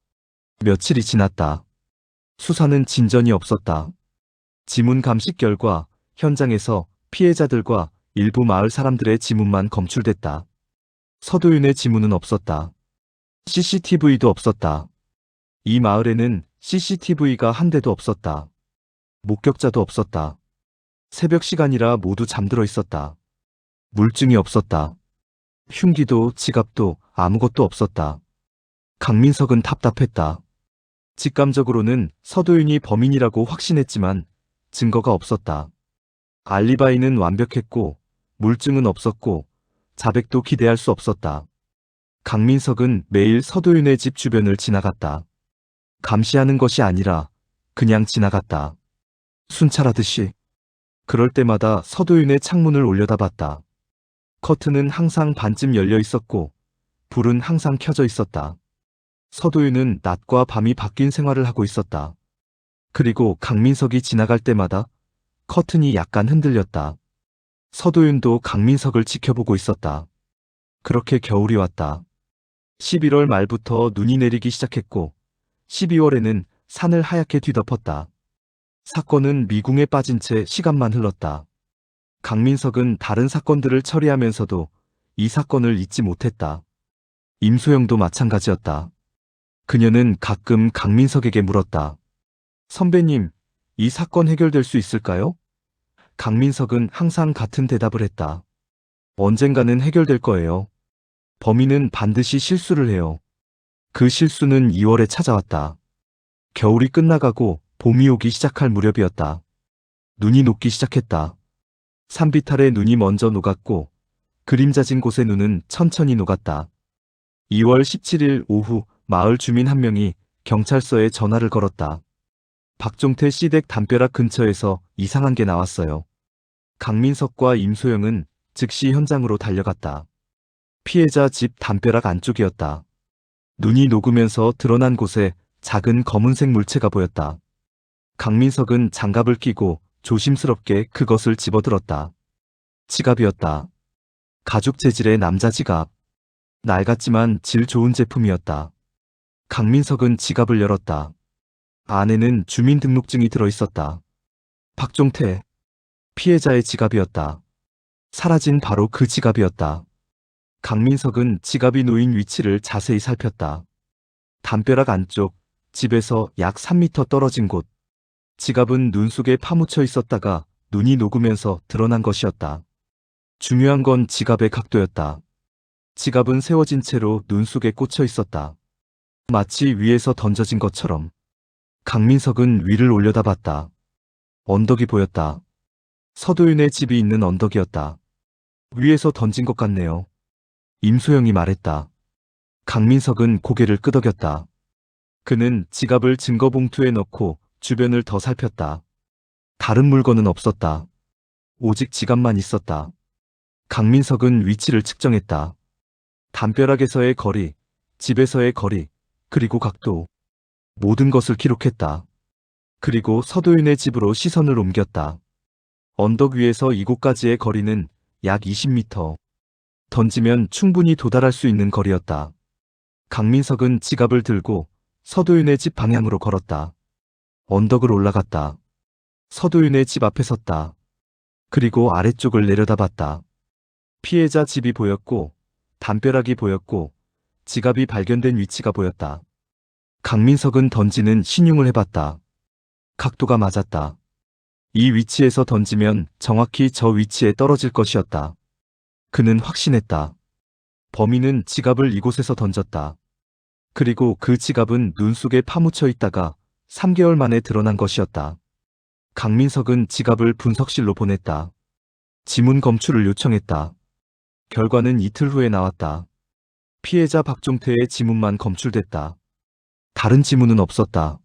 며칠이 지났다. 수사는 진전이 없었다. 지문 감식 결과 현장에서 피해자들과 일부 마을 사람들의 지문만 검출됐다. 서도윤의 지문은 없었다. CCTV도 없었다. 이 마을에는 CCTV가 한 대도 없었다. 목격자도 없었다. 새벽 시간이라 모두 잠들어 있었다. 물증이 없었다. 흉기도 지갑도 아무것도 없었다. 강민석은 답답했다. 직감적으로는 서도윤이 범인이라고 확신했지만 증거가 없었다. 알리바이는 완벽했고 물증은 없었고 자백도 기대할 수 없었다. 강민석은 매일 서도윤의 집 주변을 지나갔다. 감시하는 것이 아니라 그냥 지나갔다. 순찰하듯이. 그럴 때마다 서도윤의 창문을 올려다봤다. 커튼은 항상 반쯤 열려 있었고 불은 항상 켜져 있었다. 서도윤은 낮과 밤이 바뀐 생활을 하고 있었다. 그리고 강민석이 지나갈 때마다 커튼이 약간 흔들렸다. 서도윤도 강민석을 지켜보고 있었다. 그렇게 겨울이 왔다. 11월 말부터 눈이 내리기 시작했고 12월에는 산을 하얗게 뒤덮었다. 사건은 미궁에 빠진 채 시간만 흘렀다. 강민석은 다른 사건들을 처리하면서도 이 사건을 잊지 못했다. 임소영도 마찬가지였다. 그녀는 가끔 강민석에게 물었다. 선배님, 이 사건 해결될 수 있을까요? 강민석은 항상 같은 대답을 했다. 언젠가는 해결될 거예요. 범인은 반드시 실수를 해요. 그 실수는 2월에 찾아왔다. 겨울이 끝나가고 봄이 오기 시작할 무렵이었다. 눈이 녹기 시작했다. 산비탈에 눈이 먼저 녹았고 그림자진 곳의 눈은 천천히 녹았다. 2월 17일 오후 마을 주민 한 명이 경찰서에 전화를 걸었다. 박종태 시댁 담벼락 근처에서 이상한 게 나왔어요. 강민석과 임소영은 즉시 현장으로 달려갔다. 피해자 집 담벼락 안쪽이었다. 눈이 녹으면서 드러난 곳에 작은 검은색 물체가 보였다. 강민석은 장갑을 끼고 조심스럽게 그것을 집어들었다. 지갑이었다. 가죽 재질의 남자 지갑. 낡았지만 질 좋은 제품이었다. 강민석은 지갑을 열었다. 안에는 주민등록증이 들어있었다. 박종태. 피해자의 지갑이었다. 사라진 바로 그 지갑이었다. 강민석은 지갑이 놓인 위치를 자세히 살폈다. 담벼락 안쪽, 집에서 약 3m 떨어진 곳. 지갑은 눈 속에 파묻혀 있었다가 눈이 녹으면서 드러난 것이었다. 중요한 건 지갑의 각도였다. 지갑은 세워진 채로 눈 속에 꽂혀 있었다. 마치 위에서 던져진 것처럼. 강민석은 위를 올려다봤다. 언덕이 보였다. 서도윤의 집이 있는 언덕이었다. 위에서 던진 것 같네요. 임소영이 말했다. 강민석은 고개를 끄덕였다. 그는 지갑을 증거봉투에 넣고 주변을 더 살폈다. 다른 물건은 없었다. 오직 지갑만 있었다. 강민석은 위치를 측정했다. 담벼락에서의 거리, 집에서의 거리, 그리고 각도. 모든 것을 기록했다. 그리고 서도윤의 집으로 시선을 옮겼다. 언덕 위에서 이곳까지의 거리는 약 20m. 던지면 충분히 도달할 수 있는 거리였다. 강민석은 지갑을 들고 서도윤의 집 방향으로 걸었다. 언덕을 올라갔다. 서도윤의 집 앞에 섰다. 그리고 아래쪽을 내려다봤다. 피해자 집이 보였고 담벼락이 보였고 지갑이 발견된 위치가 보였다. 강민석은 던지는 신용을 해봤다. 각도가 맞았다. 이 위치에서 던지면 정확히 저 위치에 떨어질 것이었다. 그는 확신했다. 범인은 지갑을 이곳에서 던졌다. 그리고 그 지갑은 눈 속에 파묻혀 있다가 3개월 만에 드러난 것이었다. 강민석은 지갑을 분석실로 보냈다. 지문 검출을 요청했다. 결과는 이틀 후에 나왔다. 피해자 박종태의 지문만 검출됐다. 다른 지문은 없었다.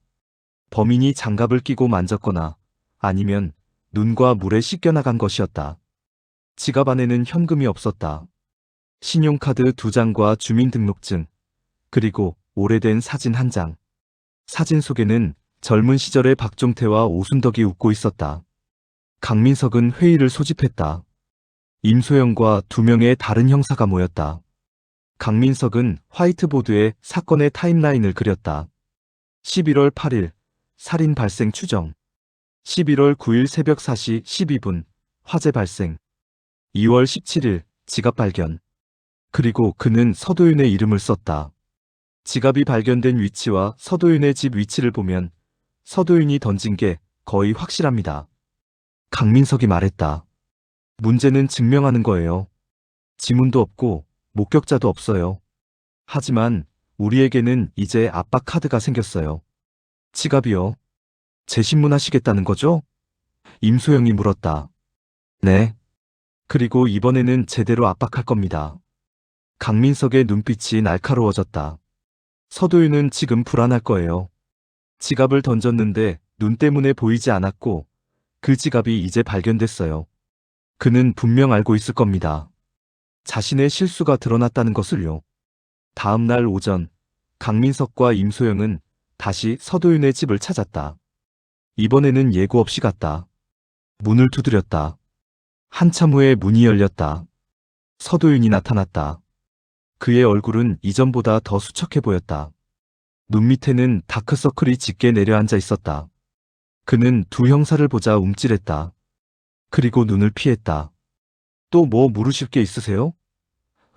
범인이 장갑을 끼고 만졌거나 아니면 눈과 물에 씻겨나간 것이었다. 지갑 안에는 현금이 없었다. 신용카드 2장과 주민등록증, 그리고 오래된 사진 1장. 사진 속에는 젊은 시절의 박종태와 오순덕이 웃고 있었다. 강민석은 회의를 소집했다. 임소영과 2명의 다른 형사가 모였다. 강민석은 화이트보드에 사건의 타임라인을 그렸다. 11월 8일, 살인 발생 추정. 11월 9일 새벽 4시 12분, 화재 발생. 2월 17일, 지갑 발견. 그리고 그는 서도윤의 이름을 썼다. 지갑이 발견된 위치와 서도윤의 집 위치를 보면 서도윤이 던진 게 거의 확실합니다. 강민석이 말했다. 문제는 증명하는 거예요. 지문도 없고 목격자도 없어요. 하지만 우리에게는 이제 압박 카드가 생겼어요. 지갑이요? 재신문하시겠다는 거죠? 임소영이 물었다. 네. 그리고 이번에는 제대로 압박할 겁니다. 강민석의 눈빛이 날카로워졌다. 서도윤은 지금 불안할 거예요. 지갑을 던졌는데 눈 때문에 보이지 않았고 그 지갑이 이제 발견됐어요. 그는 분명 알고 있을 겁니다. 자신의 실수가 드러났다는 것을요. 다음 날 오전, 강민석과 임소영은 다시 서도윤의 집을 찾았다. 이번에는 예고 없이 갔다. 문을 두드렸다. 한참 후에 문이 열렸다. 서도윤이 나타났다. 그의 얼굴은 이전보다 더 수척해 보였다. 눈 밑에는 다크서클이 짙게 내려앉아 있었다. 그는 2 형사를 보자 움찔했다. 그리고 눈을 피했다. 또 뭐 물으실 게 있으세요?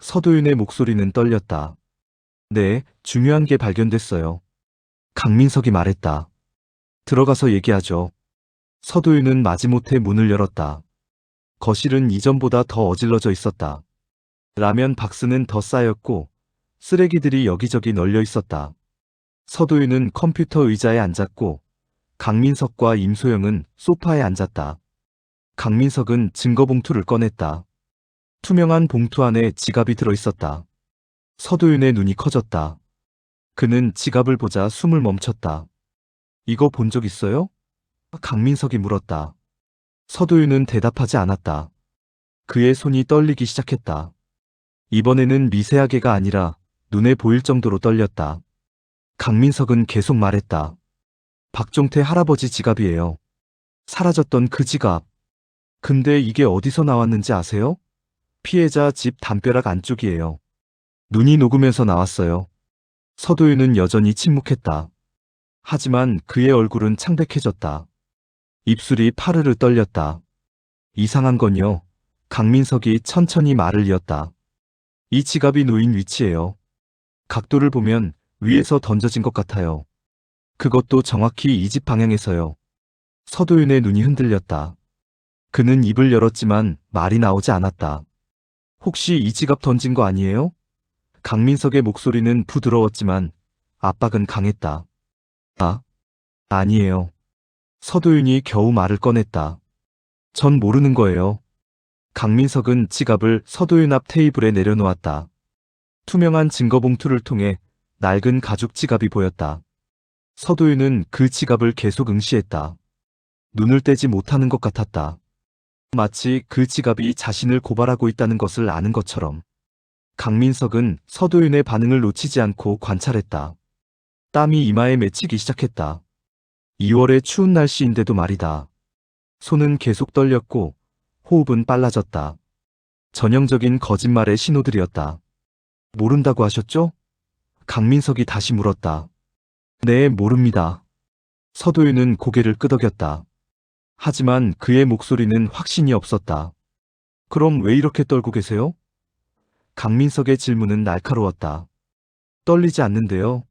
서도윤의 목소리는 떨렸다. 네, 중요한 게 발견됐어요. 강민석이 말했다. 들어가서 얘기하죠. 서도윤은 마지못해 문을 열었다. 거실은 이전보다 더 어질러져 있었다. 라면 박스는 더 쌓였고 쓰레기들이 여기저기 널려 있었다. 서도윤은 컴퓨터 의자에 앉았고 강민석과 임소영은 소파에 앉았다. 강민석은 증거봉투를 꺼냈다. 투명한 봉투 안에 지갑이 들어있었다. 서도윤의 눈이 커졌다. 그는 지갑을 보자 숨을 멈췄다. 이거 본 적 있어요? 강민석이 물었다. 서도윤은 대답하지 않았다. 그의 손이 떨리기 시작했다. 이번에는 미세하게가 아니라 눈에 보일 정도로 떨렸다. 강민석은 계속 말했다. 박종태 할아버지 지갑이에요. 사라졌던 그 지갑. 근데 이게 어디서 나왔는지 아세요? 피해자 집 담벼락 안쪽이에요. 눈이 녹으면서 나왔어요. 서도윤은 여전히 침묵했다. 하지만 그의 얼굴은 창백해졌다. 입술이 파르르 떨렸다. 이상한 건요. 강민석이 천천히 말을 이었다. 이 지갑이 놓인 위치예요. 각도를 보면 위에서 던져진 것 같아요. 그것도 정확히 이 집 방향에서요. 서도윤의 눈이 흔들렸다. 그는 입을 열었지만 말이 나오지 않았다. 혹시 이 지갑 던진 거 아니에요? 강민석의 목소리는 부드러웠지만 압박은 강했다. 아니에요. 서도윤이 겨우 말을 꺼냈다. 전 모르는 거예요. 강민석은 지갑을 서도윤 앞 테이블에 내려놓았다. 투명한 증거봉투를 통해 낡은 가죽 지갑이 보였다. 서도윤은 그 지갑을 계속 응시했다. 눈을 떼지 못하는 것 같았다. 마치 그 지갑이 자신을 고발하고 있다는 것을 아는 것처럼. 강민석은 서도윤의 반응을 놓치지 않고 관찰했다. 땀이 이마에 맺히기 시작했다. 2월의 추운 날씨인데도 말이다. 손은 계속 떨렸고 호흡은 빨라졌다. 전형적인 거짓말의 신호들이었다. 모른다고 하셨죠? 강민석이 다시 물었다. 네, 모릅니다. 서도윤은 고개를 끄덕였다. 하지만 그의 목소리는 확신이 없었다. 그럼 왜 이렇게 떨고 계세요? 강민석의 질문은 날카로웠다. 떨리지 않는데요.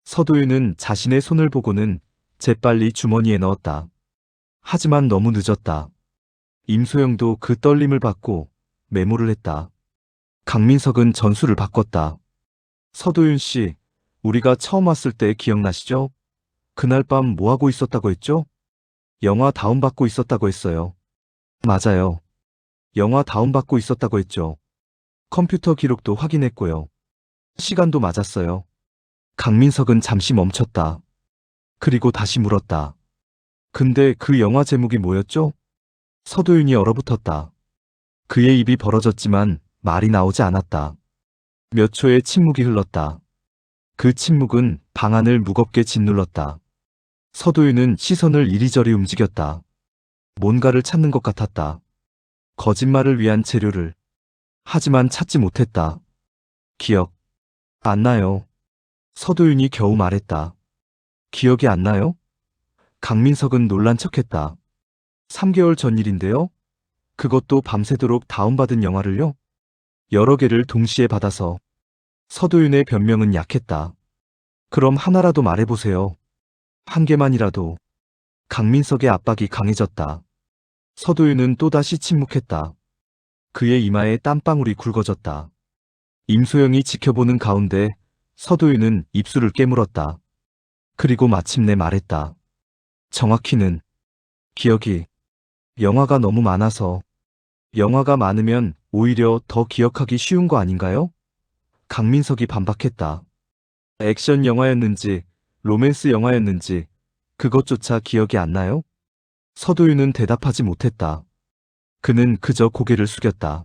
서도윤은 자신의 손을 보고는 재빨리 주머니에 넣었다. 하지만 너무 늦었다. 임소영도 그 떨림을 받고 메모를 했다. 강민석은 전술을 바꿨다. 서도윤 씨, 우리가 처음 왔을 때 기억나시죠? 그날 밤 뭐하고 있었다고 했죠? 영화 다운받고 있었다고 했어요. 맞아요. 영화 다운받고 있었다고 했죠. 컴퓨터 기록도 확인했고요. 시간도 맞았어요. 강민석은 잠시 멈췄다. 그리고 다시 물었다. 근데 그 영화 제목이 뭐였죠? 서도윤이 얼어붙었다. 그의 입이 벌어졌지만 말이 나오지 않았다. 몇 초의 침묵이 흘렀다. 그 침묵은 방안을 무겁게 짓눌렀다. 서도윤은 시선을 이리저리 움직였다. 뭔가를 찾는 것 같았다. 거짓말을 위한 재료를. 하지만 찾지 못했다. 기억. 안 나요. 서도윤이 겨우 말했다. 기억이 안 나요? 강민석은 놀란 척했다. 3개월 전 일인데요? 그것도 밤새도록 다운받은 영화를요? 여러 개를 동시에 받아서. 서도윤의 변명은 약했다. 그럼 하나라도 말해보세요. 한 개만이라도. 강민석의 압박이 강해졌다. 서도윤은 또다시 침묵했다. 그의 이마에 땀방울이 굵어졌다. 임소영이 지켜보는 가운데 서도윤은 입술을 깨물었다. 그리고 마침내 말했다. 정확히는 기억이 영화가 너무 많아서. 영화가 많으면 오히려 더 기억하기 쉬운 거 아닌가요? 강민석이 반박했다. 액션 영화였는지 로맨스 영화였는지 그것조차 기억이 안 나요? 서도윤은 대답하지 못했다. 그는 그저 고개를 숙였다.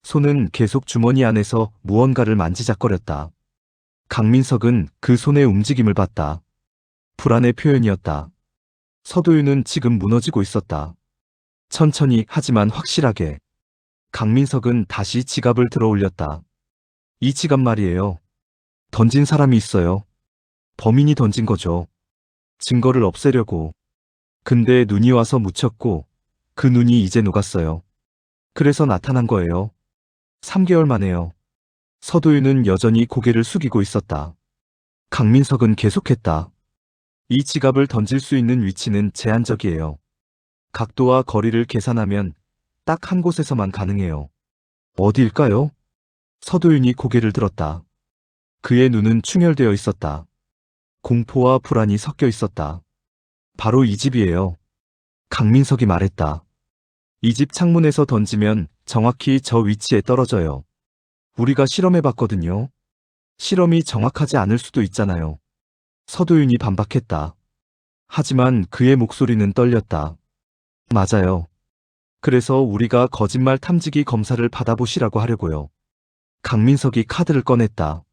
손은 계속 주머니 안에서 무언가를 만지작거렸다. 강민석은 그 손의 움직임을 봤다. 불안의 표현이었다. 서도윤은 지금 무너지고 있었다. 천천히 하지만 확실하게. 강민석은 다시 지갑을 들어 올렸다. 이 지갑 말이에요. 던진 사람이 있어요. 범인이 던진 거죠. 증거를 없애려고. 근데 눈이 와서 묻혔고 그 눈이 이제 녹았어요. 그래서 나타난 거예요. 3개월 만에요. 서도윤은 여전히 고개를 숙이고 있었다. 강민석은 계속했다. 이 지갑을 던질 수 있는 위치는 제한적이에요. 각도와 거리를 계산하면 딱 한 곳에서만 가능해요. 어디일까요? 서도윤이 고개를 들었다. 그의 눈은 충혈되어 있었다. 공포와 불안이 섞여 있었다. 바로 이 집이에요. 강민석이 말했다. 이 집 창문에서 던지면 정확히 저 위치에 떨어져요. 우리가 실험해봤거든요. 실험이 정확하지 않을 수도 있잖아요. 서도윤이 반박했다. 하지만 그의 목소리는 떨렸다. 맞아요. 그래서 우리가 거짓말 탐지기 검사를 받아보시라고 하려고요. 강민석이 카드를 꺼냈다.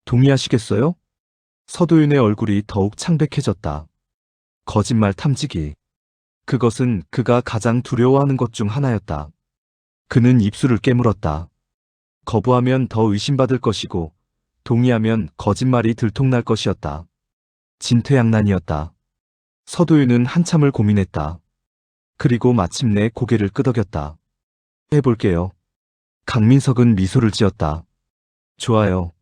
동의하시겠어요? 서도윤의 얼굴이 더욱 창백해졌다. 거짓말 탐지기. 그것은 그가 가장 두려워하는 것 중 하나였다. 그는 입술을 깨물었다. 거부하면 더 의심받을 것이고 동의하면 거짓말이 들통날 것이었다. 진퇴양난이었다. 서도윤은 한참을 고민했다. 그리고 마침내 고개를 끄덕였다. 해볼게요. 강민석은 미소를 지었다. 좋아요.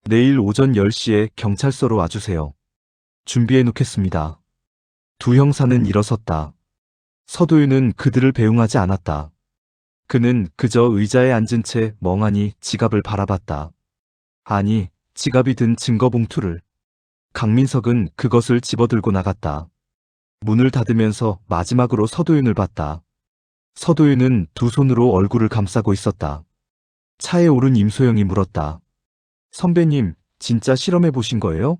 내일 오전 10시에 경찰서로 와주세요. 준비해 놓겠습니다. 두 형사는 일어섰다. 서도윤은 그들을 배웅하지 않았다. 그는 그저 의자에 앉은 채 멍하니 지갑을 바라봤다. 아니, 지갑이 든 증거 봉투를. 강민석은 그것을 집어들고 나갔다. 문을 닫으면서 마지막으로 서도윤을 봤다. 서도윤은 두 손으로 얼굴을 감싸고 있었다. 차에 오른 임소영이 물었다. 선배님, 진짜 실험해 보신 거예요?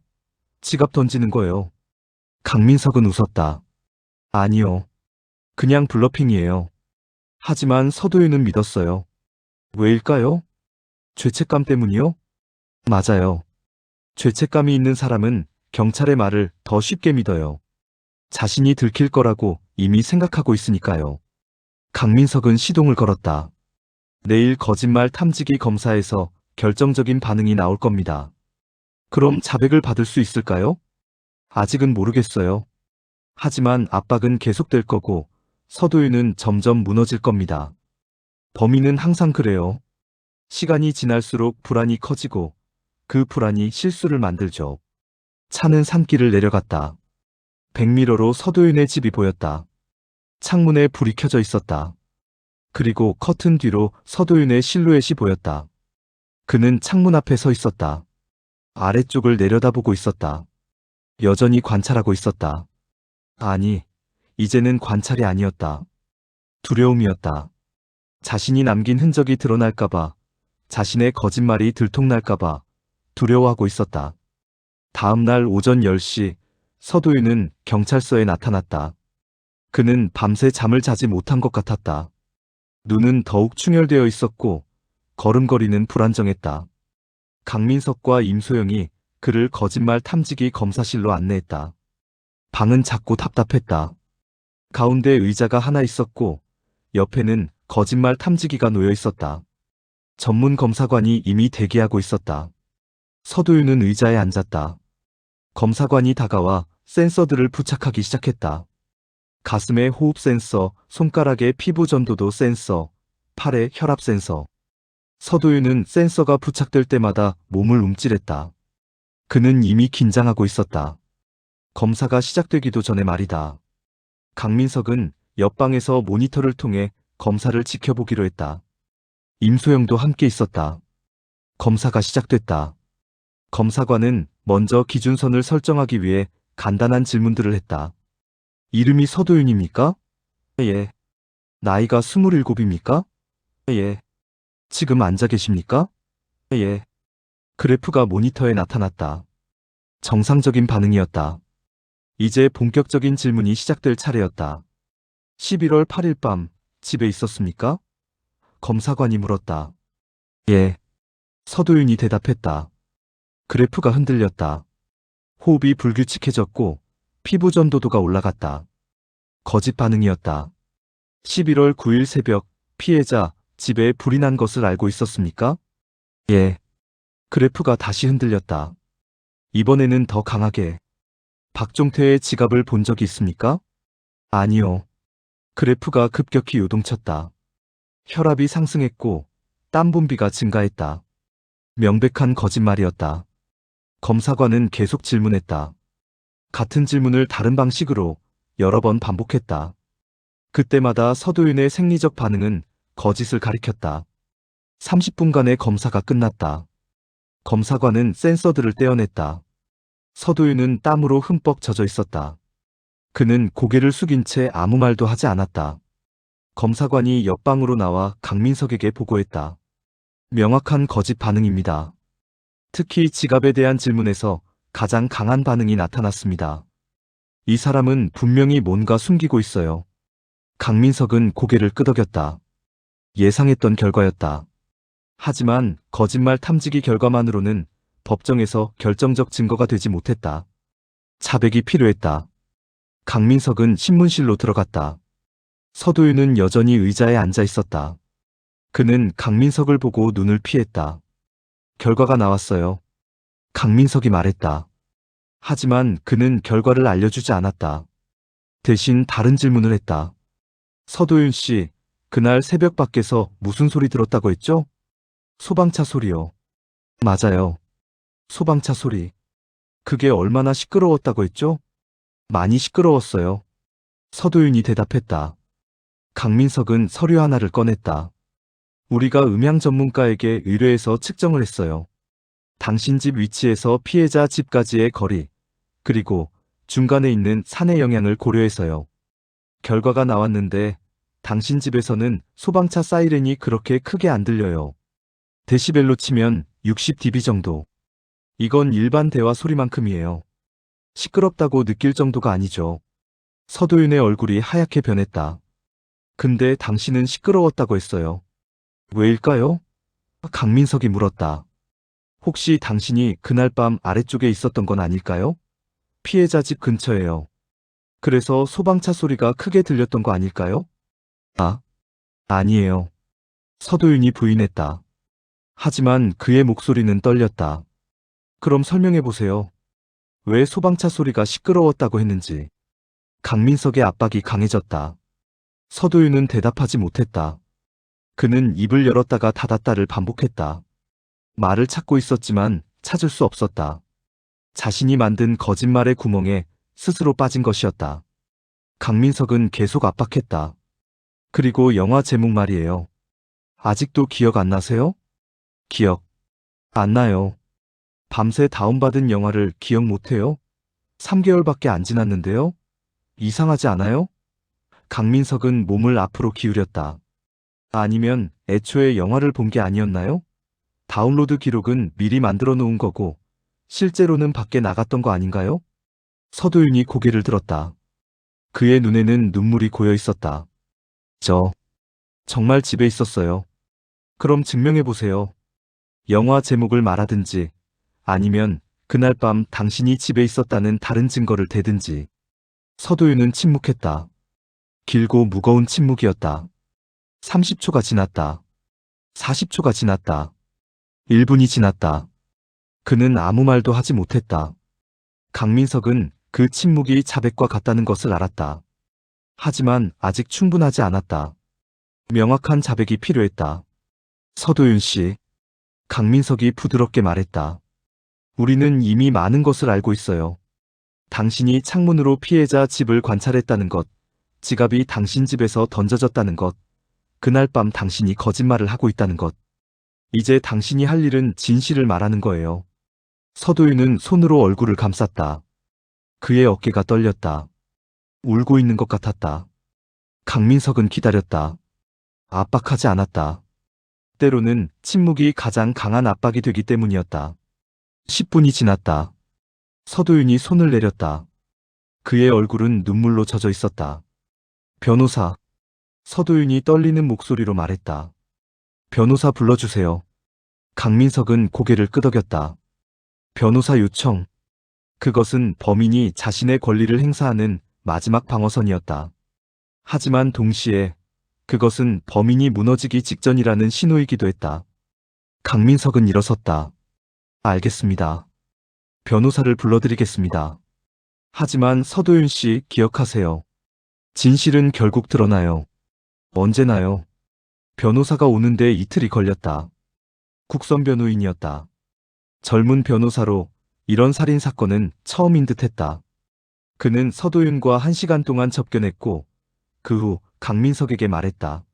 지갑 던지는 거예요. 강민석은 웃었다. 아니요. 그냥 블러핑이에요. 하지만 서도윤은 믿었어요. 왜일까요? 죄책감 때문이요? 맞아요. 죄책감이 있는 사람은 경찰의 말을 더 쉽게 믿어요. 자신이 들킬 거라고 이미 생각하고 있으니까요. 강민석은 시동을 걸었다. 내일 거짓말 탐지기 검사에서 결정적인 반응이 나올 겁니다. 그럼 자백을 받을 수 있을까요? 아직은 모르겠어요. 하지만 압박은 계속될 거고 서도윤은 점점 무너질 겁니다. 범인은 항상 그래요. 시간이 지날수록 불안이 커지고 그 불안이 실수를 만들죠. 차는 산길을 내려갔다. 백미러로 서도윤의 집이 보였다. 창문에 불이 켜져 있었다. 그리고 커튼 뒤로 서도윤의 실루엣이 보였다. 그는 창문 앞에 서 있었다. 아래쪽을 내려다보고 있었다. 여전히 관찰하고 있었다. 아니, 이제는 관찰이 아니었다. 두려움이었다. 자신이 남긴 흔적이 드러날까봐, 자신의 거짓말이 들통날까봐 두려워하고 있었다. 다음 날 오전 10시, 서도윤은 경찰서에 나타났다. 그는 밤새 잠을 자지 못한 것 같았다. 눈은 더욱 충혈되어 있었고 걸음걸이는 불안정했다. 강민석과 임소영이 그를 거짓말 탐지기 검사실로 안내했다. 방은 작고 답답했다. 가운데 의자가 하나 있었고 옆에는 거짓말 탐지기가 놓여 있었다. 전문 검사관이 이미 대기하고 있었다. 서도윤은 의자에 앉았다. 검사관이 다가와 센서들을 부착하기 시작했다. 가슴에 호흡 센서, 손가락에 피부 전도도 센서, 팔에 혈압 센서. 서도윤은 센서가 부착될 때마다 몸을 움찔했다. 그는 이미 긴장하고 있었다. 검사가 시작되기도 전에 말이다. 강민석은 옆방에서 모니터를 통해 검사를 지켜보기로 했다. 임소영도 함께 있었다. 검사가 시작됐다. 검사관은 먼저 기준선을 설정하기 위해 간단한 질문들을 했다. 이름이 서도윤입니까? 예. 나이가 27입니까? 예. 지금 앉아 계십니까? 예. 그래프가 모니터에 나타났다. 정상적인 반응이었다. 이제 본격적인 질문이 시작될 차례였다. 11월 8일 밤 집에 있었습니까? 검사관이 물었다. 예. 서도윤이 대답했다. 그래프가 흔들렸다. 호흡이 불규칙해졌고 피부 전도도가 올라갔다. 거짓 반응이었다. 11월 9일 새벽 피해자 집에 불이 난 것을 알고 있었습니까? 예. 그래프가 다시 흔들렸다. 이번에는 더 강하게. 박종태의 지갑을 본 적이 있습니까? 아니요. 그래프가 급격히 요동쳤다. 혈압이 상승했고 땀 분비가 증가했다. 명백한 거짓말이었다. 검사관은 계속 질문했다. 같은 질문을 다른 방식으로 여러 번 반복했다. 그때마다 서도윤의 생리적 반응은 거짓을 가리켰다. 30분간의 검사가 끝났다. 검사관은 센서들을 떼어냈다. 서도윤은 땀으로 흠뻑 젖어 있었다. 그는 고개를 숙인 채 아무 말도 하지 않았다. 검사관이 옆방으로 나와 강민석에게 보고했다. 명확한 거짓 반응입니다. 특히 지갑에 대한 질문에서 가장 강한 반응이 나타났습니다. 이 사람은 분명히 뭔가 숨기고 있어요. 강민석은 고개를 끄덕였다. 예상했던 결과였다. 하지만 거짓말 탐지기 결과만으로는 법정에서 결정적 증거가 되지 못했다. 자백이 필요했다. 강민석은 신문실로 들어갔다. 서도윤은 여전히 의자에 앉아 있었다. 그는 강민석을 보고 눈을 피했다. 결과가 나왔어요. 강민석이 말했다. 하지만 그는 결과를 알려주지 않았다. 대신 다른 질문을 했다. 서도윤 씨, 그날 새벽 밖에서 무슨 소리 들었다고 했죠? 소방차 소리요. 맞아요. 소방차 소리. 그게 얼마나 시끄러웠다고 했죠? 많이 시끄러웠어요. 서도윤이 대답했다. 강민석은 서류 하나를 꺼냈다. 우리가 음향 전문가에게 의뢰해서 측정을 했어요. 당신 집 위치에서 피해자 집까지의 거리, 그리고 중간에 있는 산의 영향을 고려해서요. 결과가 나왔는데 당신 집에서는 소방차 사이렌이 그렇게 크게 안 들려요. 데시벨로 치면 60dB 정도. 이건 일반 대화 소리만큼이에요. 시끄럽다고 느낄 정도가 아니죠. 서도윤의 얼굴이 하얗게 변했다. 근데 당신은 시끄러웠다고 했어요. 왜일까요? 강민석이 물었다. 혹시 당신이 그날 밤 아래쪽에 있었던 건 아닐까요? 피해자 집 근처에요. 그래서 소방차 소리가 크게 들렸던 거 아닐까요? 아, 아니에요. 서도윤이 부인했다. 하지만 그의 목소리는 떨렸다. 그럼 설명해보세요. 왜 소방차 소리가 시끄러웠다고 했는지. 강민석의 압박이 강해졌다. 서도윤은 대답하지 못했다. 그는 입을 열었다가 닫았다를 반복했다. 말을 찾고 있었지만 찾을 수 없었다. 자신이 만든 거짓말의 구멍에 스스로 빠진 것이었다. 강민석은 계속 압박했다. 그리고 영화 제목 말이에요. 아직도 기억 안 나세요? 기억 안 나요. 밤새 다운받은 영화를 기억 못해요? 3개월밖에 안 지났는데요? 이상하지 않아요? 강민석은 몸을 앞으로 기울였다. 아니면 애초에 영화를 본 게 아니었나요? 다운로드 기록은 미리 만들어 놓은 거고 실제로는 밖에 나갔던 거 아닌가요? 서도윤이 고개를 들었다. 그의 눈에는 눈물이 고여 있었다. 저 정말 집에 있었어요. 그럼 증명해 보세요. 영화 제목을 말하든지 아니면 그날 밤 당신이 집에 있었다는 다른 증거를 대든지. 서도윤은 침묵했다. 길고 무거운 침묵이었다. 30초가 지났다. 40초가 지났다. 1분이 지났다. 그는 아무 말도 하지 못했다. 강민석은 그 침묵이 자백과 같다는 것을 알았다. 하지만 아직 충분하지 않았다. 명확한 자백이 필요했다. 서도윤 씨, 강민석이 부드럽게 말했다. 우리는 이미 많은 것을 알고 있어요. 당신이 창문으로 피해자 집을 관찰했다는 것, 지갑이 당신 집에서 던져졌다는 것, 그날 밤 당신이 거짓말을 하고 있다는 것. 이제 당신이 할 일은 진실을 말하는 거예요. 서도윤은 손으로 얼굴을 감쌌다. 그의 어깨가 떨렸다. 울고 있는 것 같았다. 강민석은 기다렸다. 압박하지 않았다. 때로는 침묵이 가장 강한 압박이 되기 때문이었다. 10분이 지났다. 서도윤이 손을 내렸다. 그의 얼굴은 눈물로 젖어 있었다. 변호사. 서도윤이 떨리는 목소리로 말했다. 변호사 불러주세요. 강민석은 고개를 끄덕였다. 변호사 요청. 그것은 범인이 자신의 권리를 행사하는 마지막 방어선이었다. 하지만 동시에 그것은 범인이 무너지기 직전이라는 신호이기도 했다. 강민석은 일어섰다. 알겠습니다. 변호사를 불러드리겠습니다. 하지만 서도윤 씨 기억하세요. 진실은 결국 드러나요. 언제나요? 변호사가 오는데 이틀이 걸렸다. 국선 변호인이었다. 젊은 변호사로 이런 살인 사건은 처음인 듯했다. 그는 서도윤과 1시간 동안 접견했고 그 후 강민석에게 말했다.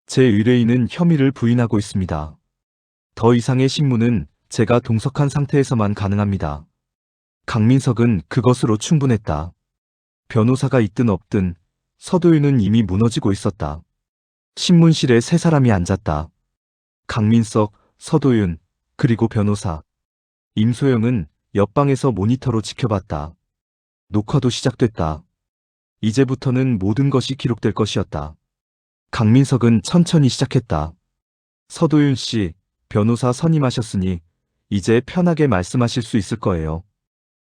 제 의뢰인은 혐의를 부인하고 있습니다. 더 이상의 신문은 제가 동석한 상태에서만 가능합니다. 강민석은 그것으로 충분했다. 변호사가 있든 없든 서도윤은 이미 무너지고 있었다. 신문실에 세 사람이 앉았다. 강민석, 서도윤, 그리고 변호사. 임소영은 옆방에서 모니터로 지켜봤다. 녹화도 시작됐다. 이제부터는 모든 것이 기록될 것이었다. 강민석은 천천히 시작했다. 서도윤 씨, 변호사 선임하셨으니 이제 편하게 말씀하실 수 있을 거예요.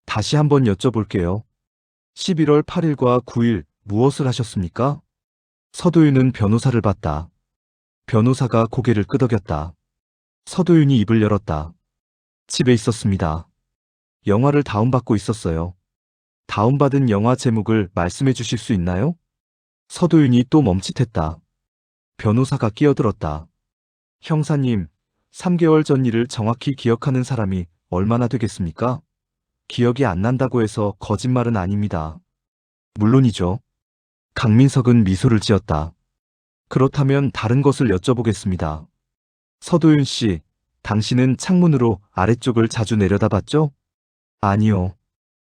다시 한번 여쭤볼게요. 11월 8일과 9일 무엇을 하셨습니까? 서도윤은 변호사를 봤다. 변호사가 고개를 끄덕였다. 서도윤이 입을 열었다. 집에 있었습니다. 영화를 다운받고 있었어요. 다운받은 영화 제목을 말씀해 주실 수 있나요? 서도윤이 또 멈칫했다. 변호사가 끼어들었다. 형사님, 3개월 전 일을 정확히 기억하는 사람이 얼마나 되겠습니까? 기억이 안 난다고 해서 거짓말은 아닙니다. 물론이죠. 강민석은 미소를 지었다. 그렇다면 다른 것을 여쭤보겠습니다. 서도윤 씨, 당신은 창문으로 아래쪽을 자주 내려다봤죠? 아니요.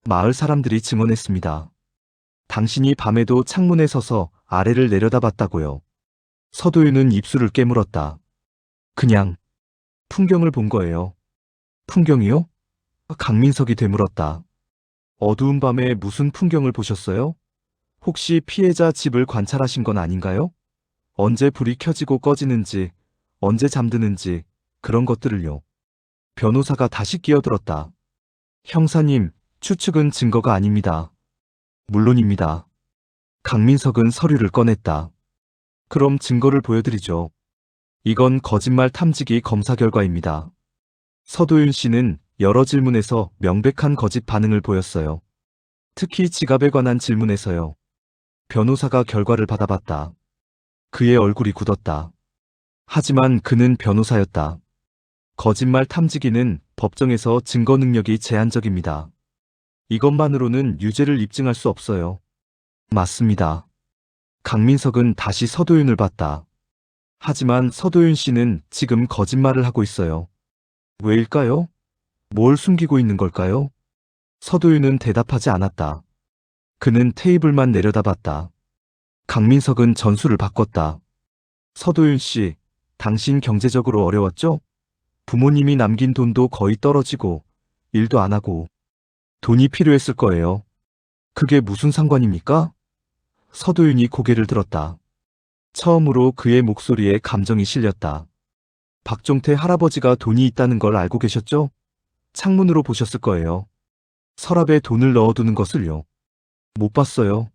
마을 사람들이 증언했습니다. 당신이 밤에도 창문에 서서 아래를 내려다봤다고요. 서도윤은 입술을 깨물었다. 그냥 풍경을 본 거예요. 풍경이요? 강민석이 되물었다. 어두운 밤에 무슨 풍경을 보셨어요? 혹시 피해자 집을 관찰하신 건 아닌가요? 언제 불이 켜지고 꺼지는지, 언제 잠드는지, 그런 것들을요. 변호사가 다시 끼어들었다. 형사님, 추측은 증거가 아닙니다. 물론입니다. 강민석은 서류를 꺼냈다. 그럼 증거를 보여드리죠. 이건 거짓말 탐지기 검사 결과입니다. 서도윤 씨는 여러 질문에서 명백한 거짓 반응을 보였어요. 특히 지갑에 관한 질문에서요. 변호사가 결과를 받아봤다. 그의 얼굴이 굳었다. 하지만 그는 변호사였다. 거짓말 탐지기는 법정에서 증거 능력이 제한적입니다. 이것만으로는 유죄를 입증할 수 없어요. 맞습니다. 강민석은 다시 서도윤을 봤다. 하지만 서도윤 씨는 지금 거짓말을 하고 있어요. 왜일까요? 뭘 숨기고 있는 걸까요? 서도윤은 대답하지 않았다. 그는 테이블만 내려다봤다. 강민석은 전술을 바꿨다. 서도윤 씨, 당신 경제적으로 어려웠죠? 부모님이 남긴 돈도 거의 떨어지고 일도 안 하고 돈이 필요했을 거예요. 그게 무슨 상관입니까? 서도윤이 고개를 들었다. 처음으로 그의 목소리에 감정이 실렸다. 박종태 할아버지가 돈이 있다는 걸 알고 계셨죠? 창문으로 보셨을 거예요. 서랍에 돈을 넣어두는 것을요. 못 봤어요.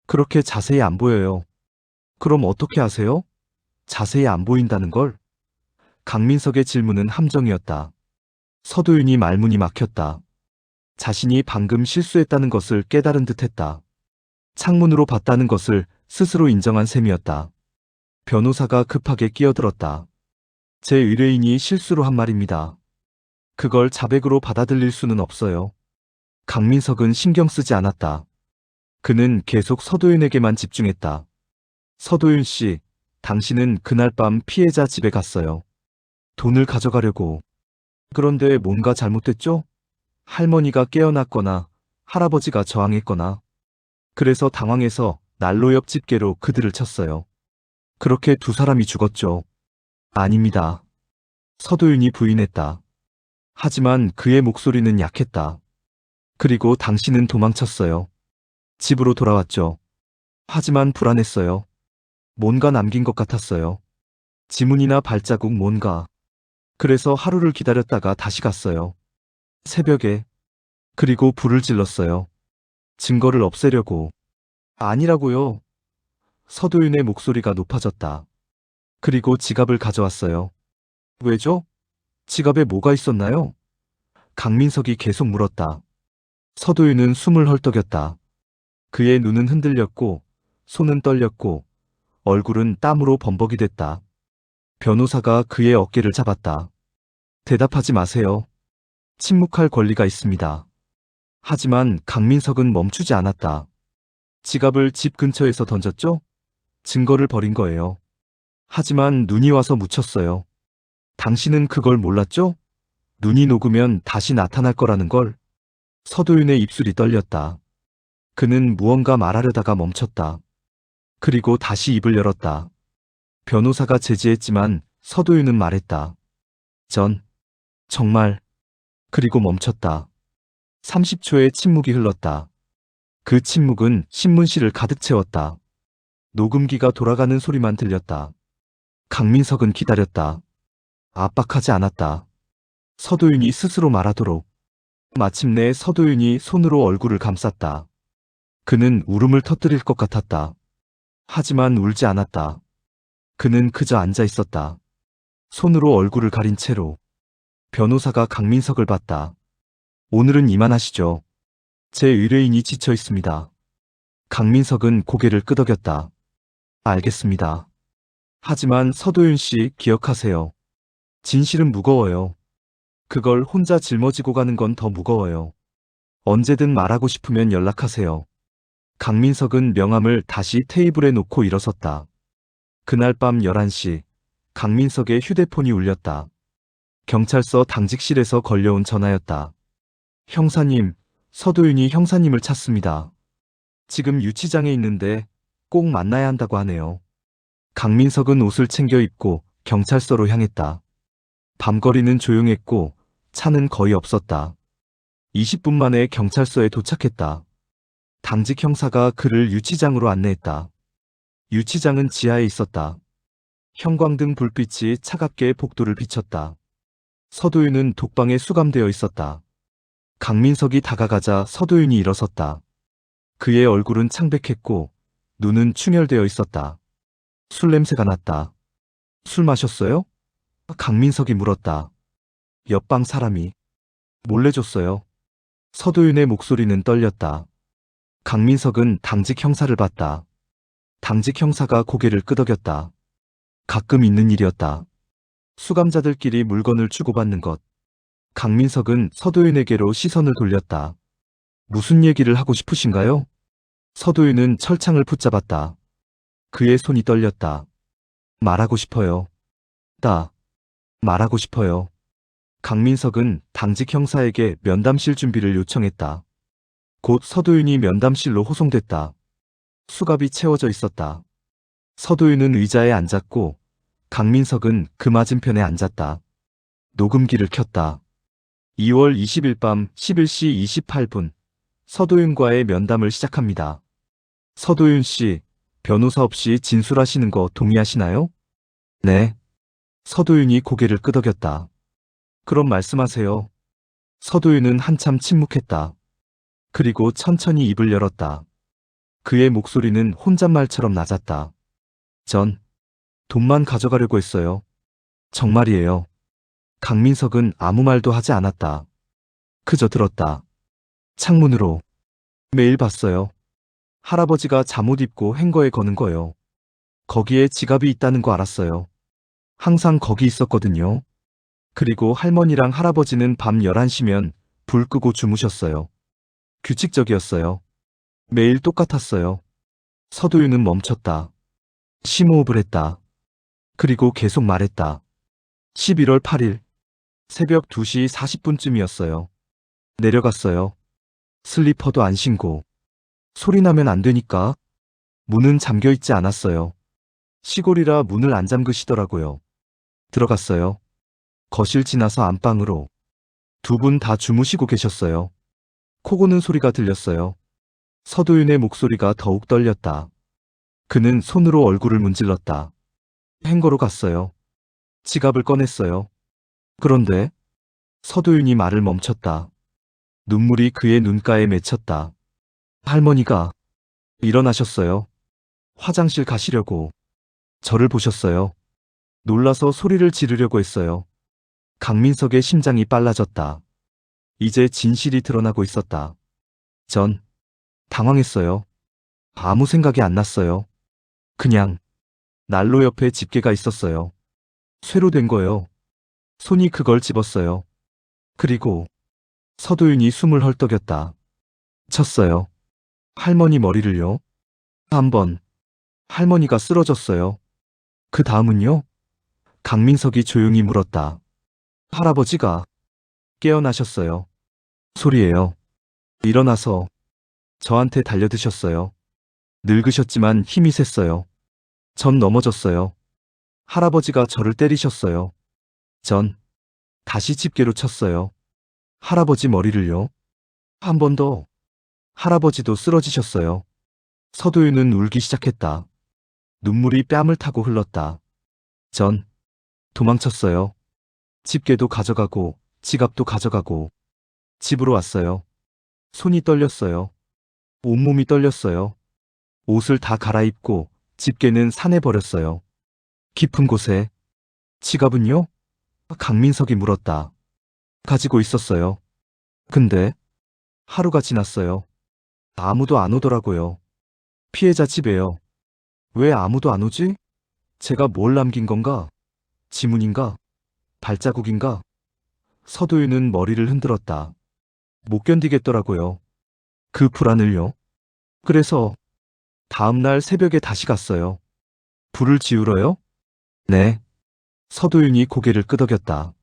그렇게 자세히 안 보여요. 그럼 어떻게 아세요? 자세히 안 보인다는 걸? 강민석의 질문은 함정이었다. 서도윤이 말문이 막혔다. 자신이 방금 실수했다는 것을 깨달은 듯했다. 창문으로 봤다는 것을 스스로 인정한 셈이었다. 변호사가 급하게 끼어들었다. 제 의뢰인이 실수로 한 말입니다. 그걸 자백으로 받아들일 수는 없어요. 강민석은 신경 쓰지 않았다. 그는 계속 서도윤에게만 집중했다. 서도윤 씨, 당신은 그날 밤 피해자 집에 갔어요. 돈을 가져가려고. 그런데 뭔가 잘못됐죠? 할머니가 깨어났거나 할아버지가 저항했거나. 그래서 당황해서 난로 옆 집게로 그들을 쳤어요. 그렇게 두 사람이 죽었죠. 아닙니다. 서도윤이 부인했다. 하지만 그의 목소리는 약했다. 그리고 당신은 도망쳤어요. 집으로 돌아왔죠. 하지만 불안했어요. 뭔가 남긴 것 같았어요. 지문이나 발자국 뭔가. 그래서 하루를 기다렸다가 다시 갔어요. 새벽에. 그리고 불을 질렀어요. 증거를 없애려고. 아니라고요. 서도윤의 목소리가 높아졌다. 그리고 지갑을 가져왔어요. 왜죠? 지갑에 뭐가 있었나요? 강민석이 계속 물었다. 서도윤은 숨을 헐떡였다. 그의 눈은 흔들렸고, 손은 떨렸고, 얼굴은 땀으로 범벅이 됐다. 변호사가 그의 어깨를 잡았다. 대답하지 마세요. 침묵할 권리가 있습니다. 하지만 강민석은 멈추지 않았다. 지갑을 집 근처에서 던졌죠? 증거를 버린 거예요. 하지만 눈이 와서 묻혔어요. 당신은 그걸 몰랐죠? 눈이 녹으면 다시 나타날 거라는 걸. 서도윤의 입술이 떨렸다. 그는 무언가 말하려다가 멈췄다. 그리고 다시 입을 열었다. 변호사가 제지했지만 서도윤은 말했다. 정말. 그리고 멈췄다. 30초의 침묵이 흘렀다. 그 침묵은 신문실을 가득 채웠다. 녹음기가 돌아가는 소리만 들렸다. 강민석은 기다렸다. 압박하지 않았다. 서도윤이 스스로 말하도록. 마침내 서도윤이 손으로 얼굴을 감쌌다. 그는 울음을 터뜨릴 것 같았다. 하지만 울지 않았다. 그는 그저 앉아 있었다. 손으로 얼굴을 가린 채로. 변호사가 강민석을 봤다. 오늘은 이만하시죠. 제 의뢰인이 지쳐 있습니다. 강민석은 고개를 끄덕였다. 알겠습니다. 하지만 서도윤 씨 기억하세요. 진실은 무거워요. 그걸 혼자 짊어지고 가는 건 더 무거워요. 언제든 말하고 싶으면 연락하세요. 강민석은 명함을 다시 테이블에 놓고 일어섰다. 그날 밤 11시, 강민석의 휴대폰이 울렸다. 경찰서 당직실에서 걸려온 전화였다. 형사님, 서도윤이 형사님을 찾습니다. 지금 유치장에 있는데 꼭 만나야 한다고 하네요. 강민석은 옷을 챙겨 입고 경찰서로 향했다. 밤거리는 조용했고 차는 거의 없었다. 20분 만에 경찰서에 도착했다. 당직 형사가 그를 유치장으로 안내했다. 유치장은 지하에 있었다. 형광등 불빛이 차갑게 복도를 비쳤다. 서도윤은 독방에 수감되어 있었다. 강민석이 다가가자 서도윤이 일어섰다. 그의 얼굴은 창백했고 눈은 충혈되어 있었다. 술 냄새가 났다. 술 마셨어요? 강민석이 물었다. 옆방 사람이 몰래 줬어요. 서도윤의 목소리는 떨렸다. 강민석은 당직 형사를 봤다. 당직 형사가 고개를 끄덕였다. 가끔 있는 일이었다. 수감자들끼리 물건을 주고받는 것. 강민석은 서도윤에게로 시선을 돌렸다. 무슨 얘기를 하고 싶으신가요? 서도윤은 철창을 붙잡았다. 그의 손이 떨렸다. 말하고 싶어요. 말하고 싶어요. 강민석은 당직 형사에게 면담실 준비를 요청했다. 곧 서도윤이 면담실로 호송됐다. 수갑이 채워져 있었다. 서도윤은 의자에 앉았고 강민석은 그 맞은편에 앉았다. 녹음기를 켰다. 2월 20일 밤 11시 28분 서도윤과의 면담을 시작합니다. 서도윤 씨, 변호사 없이 진술하시는 거 동의하시나요? 네. 서도윤이 고개를 끄덕였다. 그럼 말씀하세요. 서도윤은 한참 침묵했다. 그리고 천천히 입을 열었다. 그의 목소리는 혼잣말처럼 낮았다. 전 돈만 가져가려고 했어요. 정말이에요. 강민석은 아무 말도 하지 않았다. 그저 들었다. 창문으로. 매일 봤어요. 할아버지가 잠옷 입고 행거에 거는 거요. 거기에 지갑이 있다는 거 알았어요. 항상 거기 있었거든요. 그리고 할머니랑 할아버지는 밤 11시면 불 끄고 주무셨어요. 규칙적이었어요. 매일 똑같았어요. 서도윤은 멈췄다. 심호흡을 했다. 그리고 계속 말했다. 11월 8일 새벽 2시 40분쯤이었어요. 내려갔어요. 슬리퍼도 안 신고. 소리 나면 안 되니까. 문은 잠겨 있지 않았어요. 시골이라 문을 안 잠그시더라고요. 들어갔어요. 거실 지나서 안방으로. 두 분 다 주무시고 계셨어요. 코 고는 소리가 들렸어요. 서도윤의 목소리가 더욱 떨렸다. 그는 손으로 얼굴을 문질렀다. 행거로 갔어요. 지갑을 꺼냈어요. 그런데 서도윤이 말을 멈췄다. 눈물이 그의 눈가에 맺혔다. 할머니가 일어나셨어요. 화장실 가시려고. 저를 보셨어요. 놀라서 소리를 지르려고 했어요. 강민석의 심장이 빨라졌다. 이제 진실이 드러나고 있었다. 전 당황했어요. 아무 생각이 안 났어요. 그냥 난로 옆에 집게가 있었어요. 쇠로 된 거요. 손이 그걸 집었어요. 그리고 서도윤이 숨을 헐떡였다. 쳤어요. 할머니 머리를요. 한 번. 할머니가 쓰러졌어요. 그 다음은요? 강민석이 조용히 물었다. 할아버지가 깨어나셨어요. 소리예요. 일어나서 저한테 달려드셨어요. 늙으셨지만 힘이 셌어요. 전 넘어졌어요. 할아버지가 저를 때리셨어요. 전 다시 집게로 쳤어요. 할아버지 머리를요. 한 번 더. 할아버지도 쓰러지셨어요. 서도윤은 울기 시작했다. 눈물이 뺨을 타고 흘렀다. 전 도망쳤어요. 집게도 가져가고 지갑도 가져가고 집으로 왔어요. 손이 떨렸어요. 온몸이 떨렸어요. 옷을 다 갈아입고 집게는 산에 버렸어요. 깊은 곳에. 지갑은요? 강민석이 물었다. 가지고 있었어요. 근데 하루가 지났어요. 아무도 안 오더라고요. 피해자 집에요. 왜 아무도 안 오지? 제가 뭘 남긴 건가? 지문인가? 발자국인가? 서도윤은 머리를 흔들었다. 못 견디겠더라고요. 그 불안을요. 그래서 다음날 새벽에 다시 갔어요. 불을 지우러요? 네. 서도윤이 고개를 끄덕였다.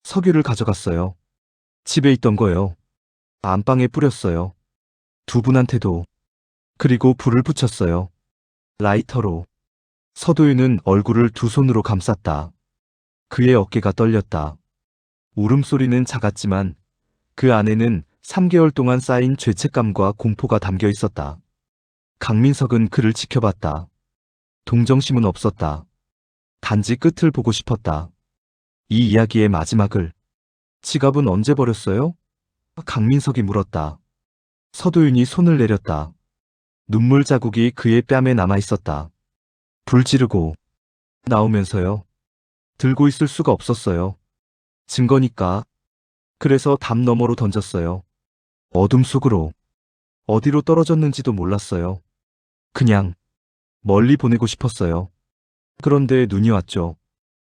석유를 가져갔어요. 집에 있던 거요. 안방에 뿌렸어요. 두 분한테도. 그리고 불을 붙였어요. 라이터로. 서도윤은 얼굴을 두 손으로 감쌌다. 그의 어깨가 떨렸다. 울음소리는 작았지만 그 안에는 3개월 동안 쌓인 죄책감과 공포가 담겨 있었다. 강민석은 그를 지켜봤다. 동정심은 없었다. 단지 끝을 보고 싶었다. 이 이야기의 마지막을. 지갑은 언제 버렸어요? 강민석이 물었다. 서도윤이 손을 내렸다. 눈물 자국이 그의 뺨에 남아 있었다. 불 지르고 나오면서요. 들고 있을 수가 없었어요. 증거니까. 그래서 담 너머로 던졌어요. 어둠 속으로. 어디로 떨어졌는지도 몰랐어요. 그냥 멀리 보내고 싶었어요. 그런데 눈이 왔죠.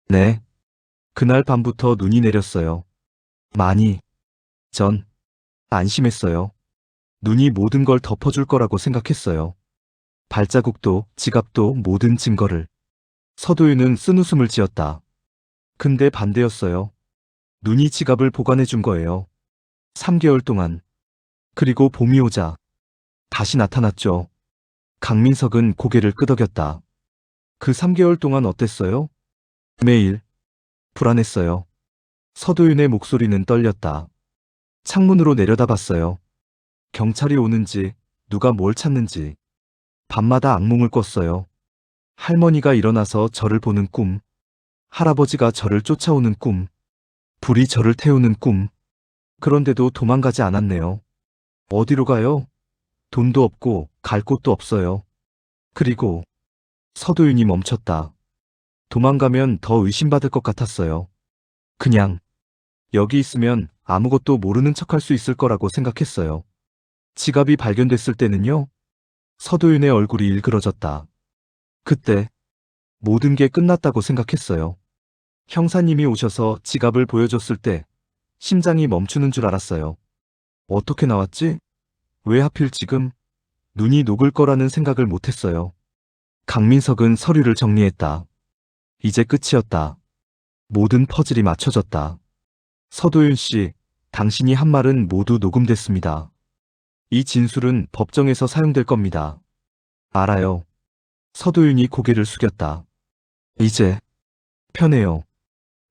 네. 그날 밤부터 눈이 내렸어요. 많이. 전 안심했어요. 눈이 모든 걸 덮어줄 거라고 생각했어요. 발자국도 지갑도 모든 증거를. 서도윤은 쓴웃음을 지었다. 근데 반대였어요. 눈이 지갑을 보관해 준 거예요. 3개월 동안. 그리고 봄이 오자 다시 나타났죠. 강민석은 고개를 끄덕였다. 그 3개월 동안 어땠어요? 매일. 불안했어요. 서도윤의 목소리는 떨렸다. 창문으로 내려다봤어요. 경찰이 오는지, 누가 뭘 찾는지. 밤마다 악몽을 꿨어요. 할머니가 일어나서 저를 보는 꿈. 할아버지가 저를 쫓아오는 꿈. 불이 저를 태우는 꿈. 그런데도 도망가지 않았네요. 어디로 가요? 돈도 없고 갈 곳도 없어요. 그리고 서도윤이 멈췄다. 도망가면 더 의심받을 것 같았어요. 그냥 여기 있으면 아무것도 모르는 척할 수 있을 거라고 생각했어요. 지갑이 발견됐을 때는요? 서도윤의 얼굴이 일그러졌다. 그때 모든 게 끝났다고 생각했어요. 형사님이 오셔서 지갑을 보여줬을 때 심장이 멈추는 줄 알았어요. 어떻게 나왔지? 왜 하필 지금? 눈이 녹을 거라는 생각을 못했어요. 강민석은 서류를 정리했다. 이제 끝이었다. 모든 퍼즐이 맞춰졌다. 서도윤 씨, 당신이 한 말은 모두 녹음됐습니다. 이 진술은 법정에서 사용될 겁니다. 알아요. 서도윤이 고개를 숙였다. 이제 편해요.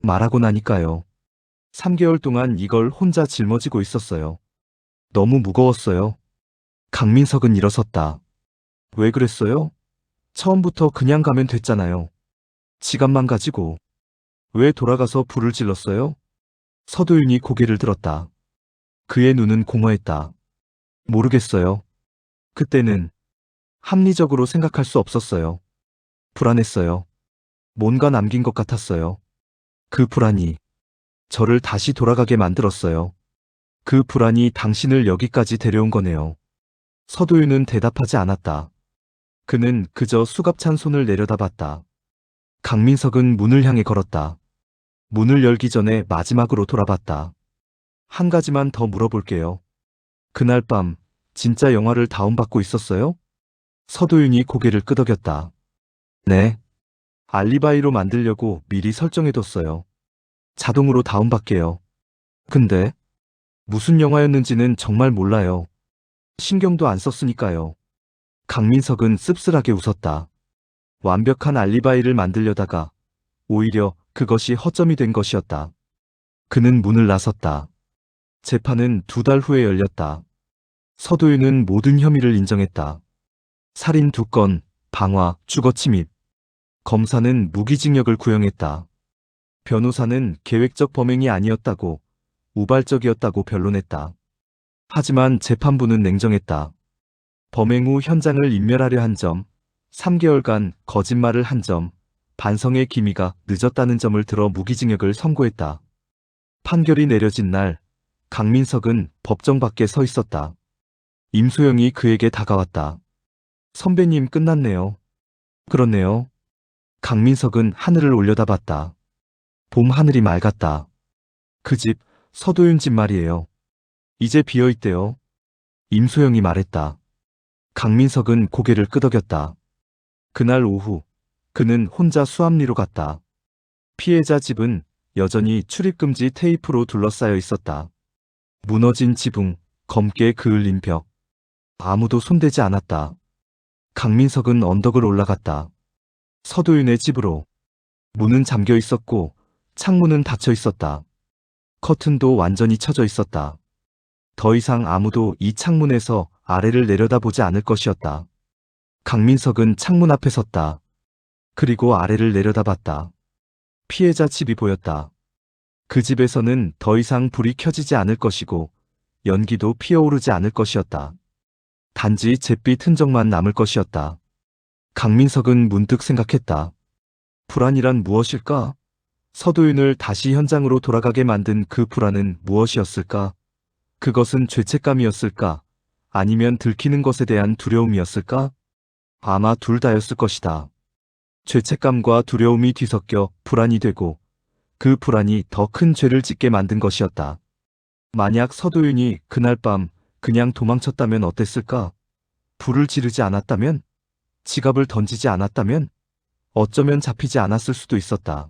말하고 나니까요. 3개월 동안 이걸 혼자 짊어지고 있었어요. 너무 무거웠어요. 강민석은 일어섰다. 왜 그랬어요? 처음부터 그냥 가면 됐잖아요. 지갑만 가지고. 왜 돌아가서 불을 질렀어요? 서도윤이 고개를 들었다. 그의 눈은 공허했다. 모르겠어요. 그때는 합리적으로 생각할 수 없었어요. 불안했어요. 뭔가 남긴 것 같았어요. 그 불안이 저를 다시 돌아가게 만들었어요. 그 불안이 당신을 여기까지 데려온 거네요. 서도윤은 대답하지 않았다. 그는 그저 수갑찬 손을 내려다봤다. 강민석은 문을 향해 걸었다. 문을 열기 전에 마지막으로 돌아봤다. 한 가지만 더 물어볼게요. 그날 밤 진짜 영화를 다운받고 있었어요? 서도윤이 고개를 끄덕였다. 네. 알리바이로 만들려고 미리 설정해뒀어요. 자동으로 다운받게요. 근데 무슨 영화였는지는 정말 몰라요. 신경도 안 썼으니까요. 강민석은 씁쓸하게 웃었다. 완벽한 알리바이를 만들려다가 오히려 그것이 허점이 된 것이었다. 그는 문을 나섰다. 재판은 2달 후에 열렸다. 서도윤은 모든 혐의를 인정했다. 살인 2건, 방화, 주거침입. 검사는 무기징역을 구형했다. 변호사는 계획적 범행이 아니었다고, 우발적이었다고 변론했다. 하지만 재판부는 냉정했다. 범행 후 현장을 인멸하려 한 점, 3개월간 거짓말을 한 점, 반성의 기미가 늦었다는 점을 들어 무기징역을 선고했다. 판결이 내려진 날, 강민석은 법정 밖에 서 있었다. 임소영이 그에게 다가왔다. 선배님 끝났네요. 그렇네요. 강민석은 하늘을 올려다봤다. 봄 하늘이 맑았다. 그 집, 서도윤 집 말이에요. 이제 비어있대요. 임소영이 말했다. 강민석은 고개를 끄덕였다. 그날 오후, 그는 혼자 수암리로 갔다. 피해자 집은 여전히 출입금지 테이프로 둘러싸여 있었다. 무너진 지붕, 검게 그을린 벽. 아무도 손대지 않았다. 강민석은 언덕을 올라갔다. 서도윤의 집으로. 문은 잠겨 있었고 창문은 닫혀 있었다. 커튼도 완전히 쳐져 있었다. 더 이상 아무도 이 창문에서 아래를 내려다보지 않을 것이었다. 강민석은 창문 앞에 섰다. 그리고 아래를 내려다봤다. 피해자 집이 보였다. 그 집에서는 더 이상 불이 켜지지 않을 것이고 연기도 피어오르지 않을 것이었다. 단지 잿빛 흔적만 남을 것이었다. 강민석은 문득 생각했다. 불안이란 무엇일까? 서도윤을 다시 현장으로 돌아가게 만든 그 불안은 무엇이었을까? 그것은 죄책감이었을까? 아니면 들키는 것에 대한 두려움이었을까? 아마 둘 다였을 것이다. 죄책감과 두려움이 뒤섞여 불안이 되고 그 불안이 더 큰 죄를 짓게 만든 것이었다. 만약 서도윤이 그날 밤 그냥 도망쳤다면 어땠을까? 불을 지르지 않았다면? 지갑을 던지지 않았다면? 어쩌면 잡히지 않았을 수도 있었다.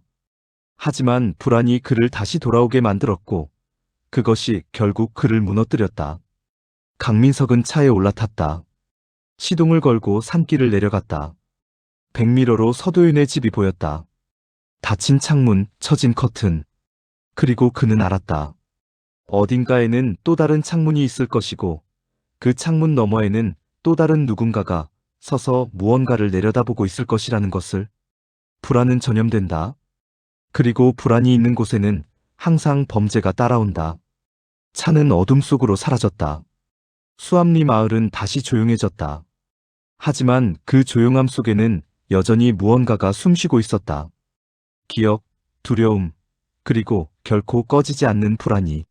하지만 불안이 그를 다시 돌아오게 만들었고 그것이 결국 그를 무너뜨렸다. 강민석은 차에 올라탔다. 시동을 걸고 산길을 내려갔다. 백미러로 서도윤의 집이 보였다. 닫힌 창문, 처진 커튼. 그리고 그는 알았다. 어딘가에는 또 다른 창문이 있을 것이고 그 창문 너머에는 또 다른 누군가가 서서 무언가를 내려다보고 있을 것이라는 것을. 불안은 전염된다. 그리고 불안이 있는 곳에는 항상 범죄가 따라온다. 차는 어둠 속으로 사라졌다. 수암리 마을은 다시 조용해졌다. 하지만 그 조용함 속에는 여전히 무언가가 숨쉬고 있었다. 기억, 두려움, 그리고 결코 꺼지지 않는 불안이.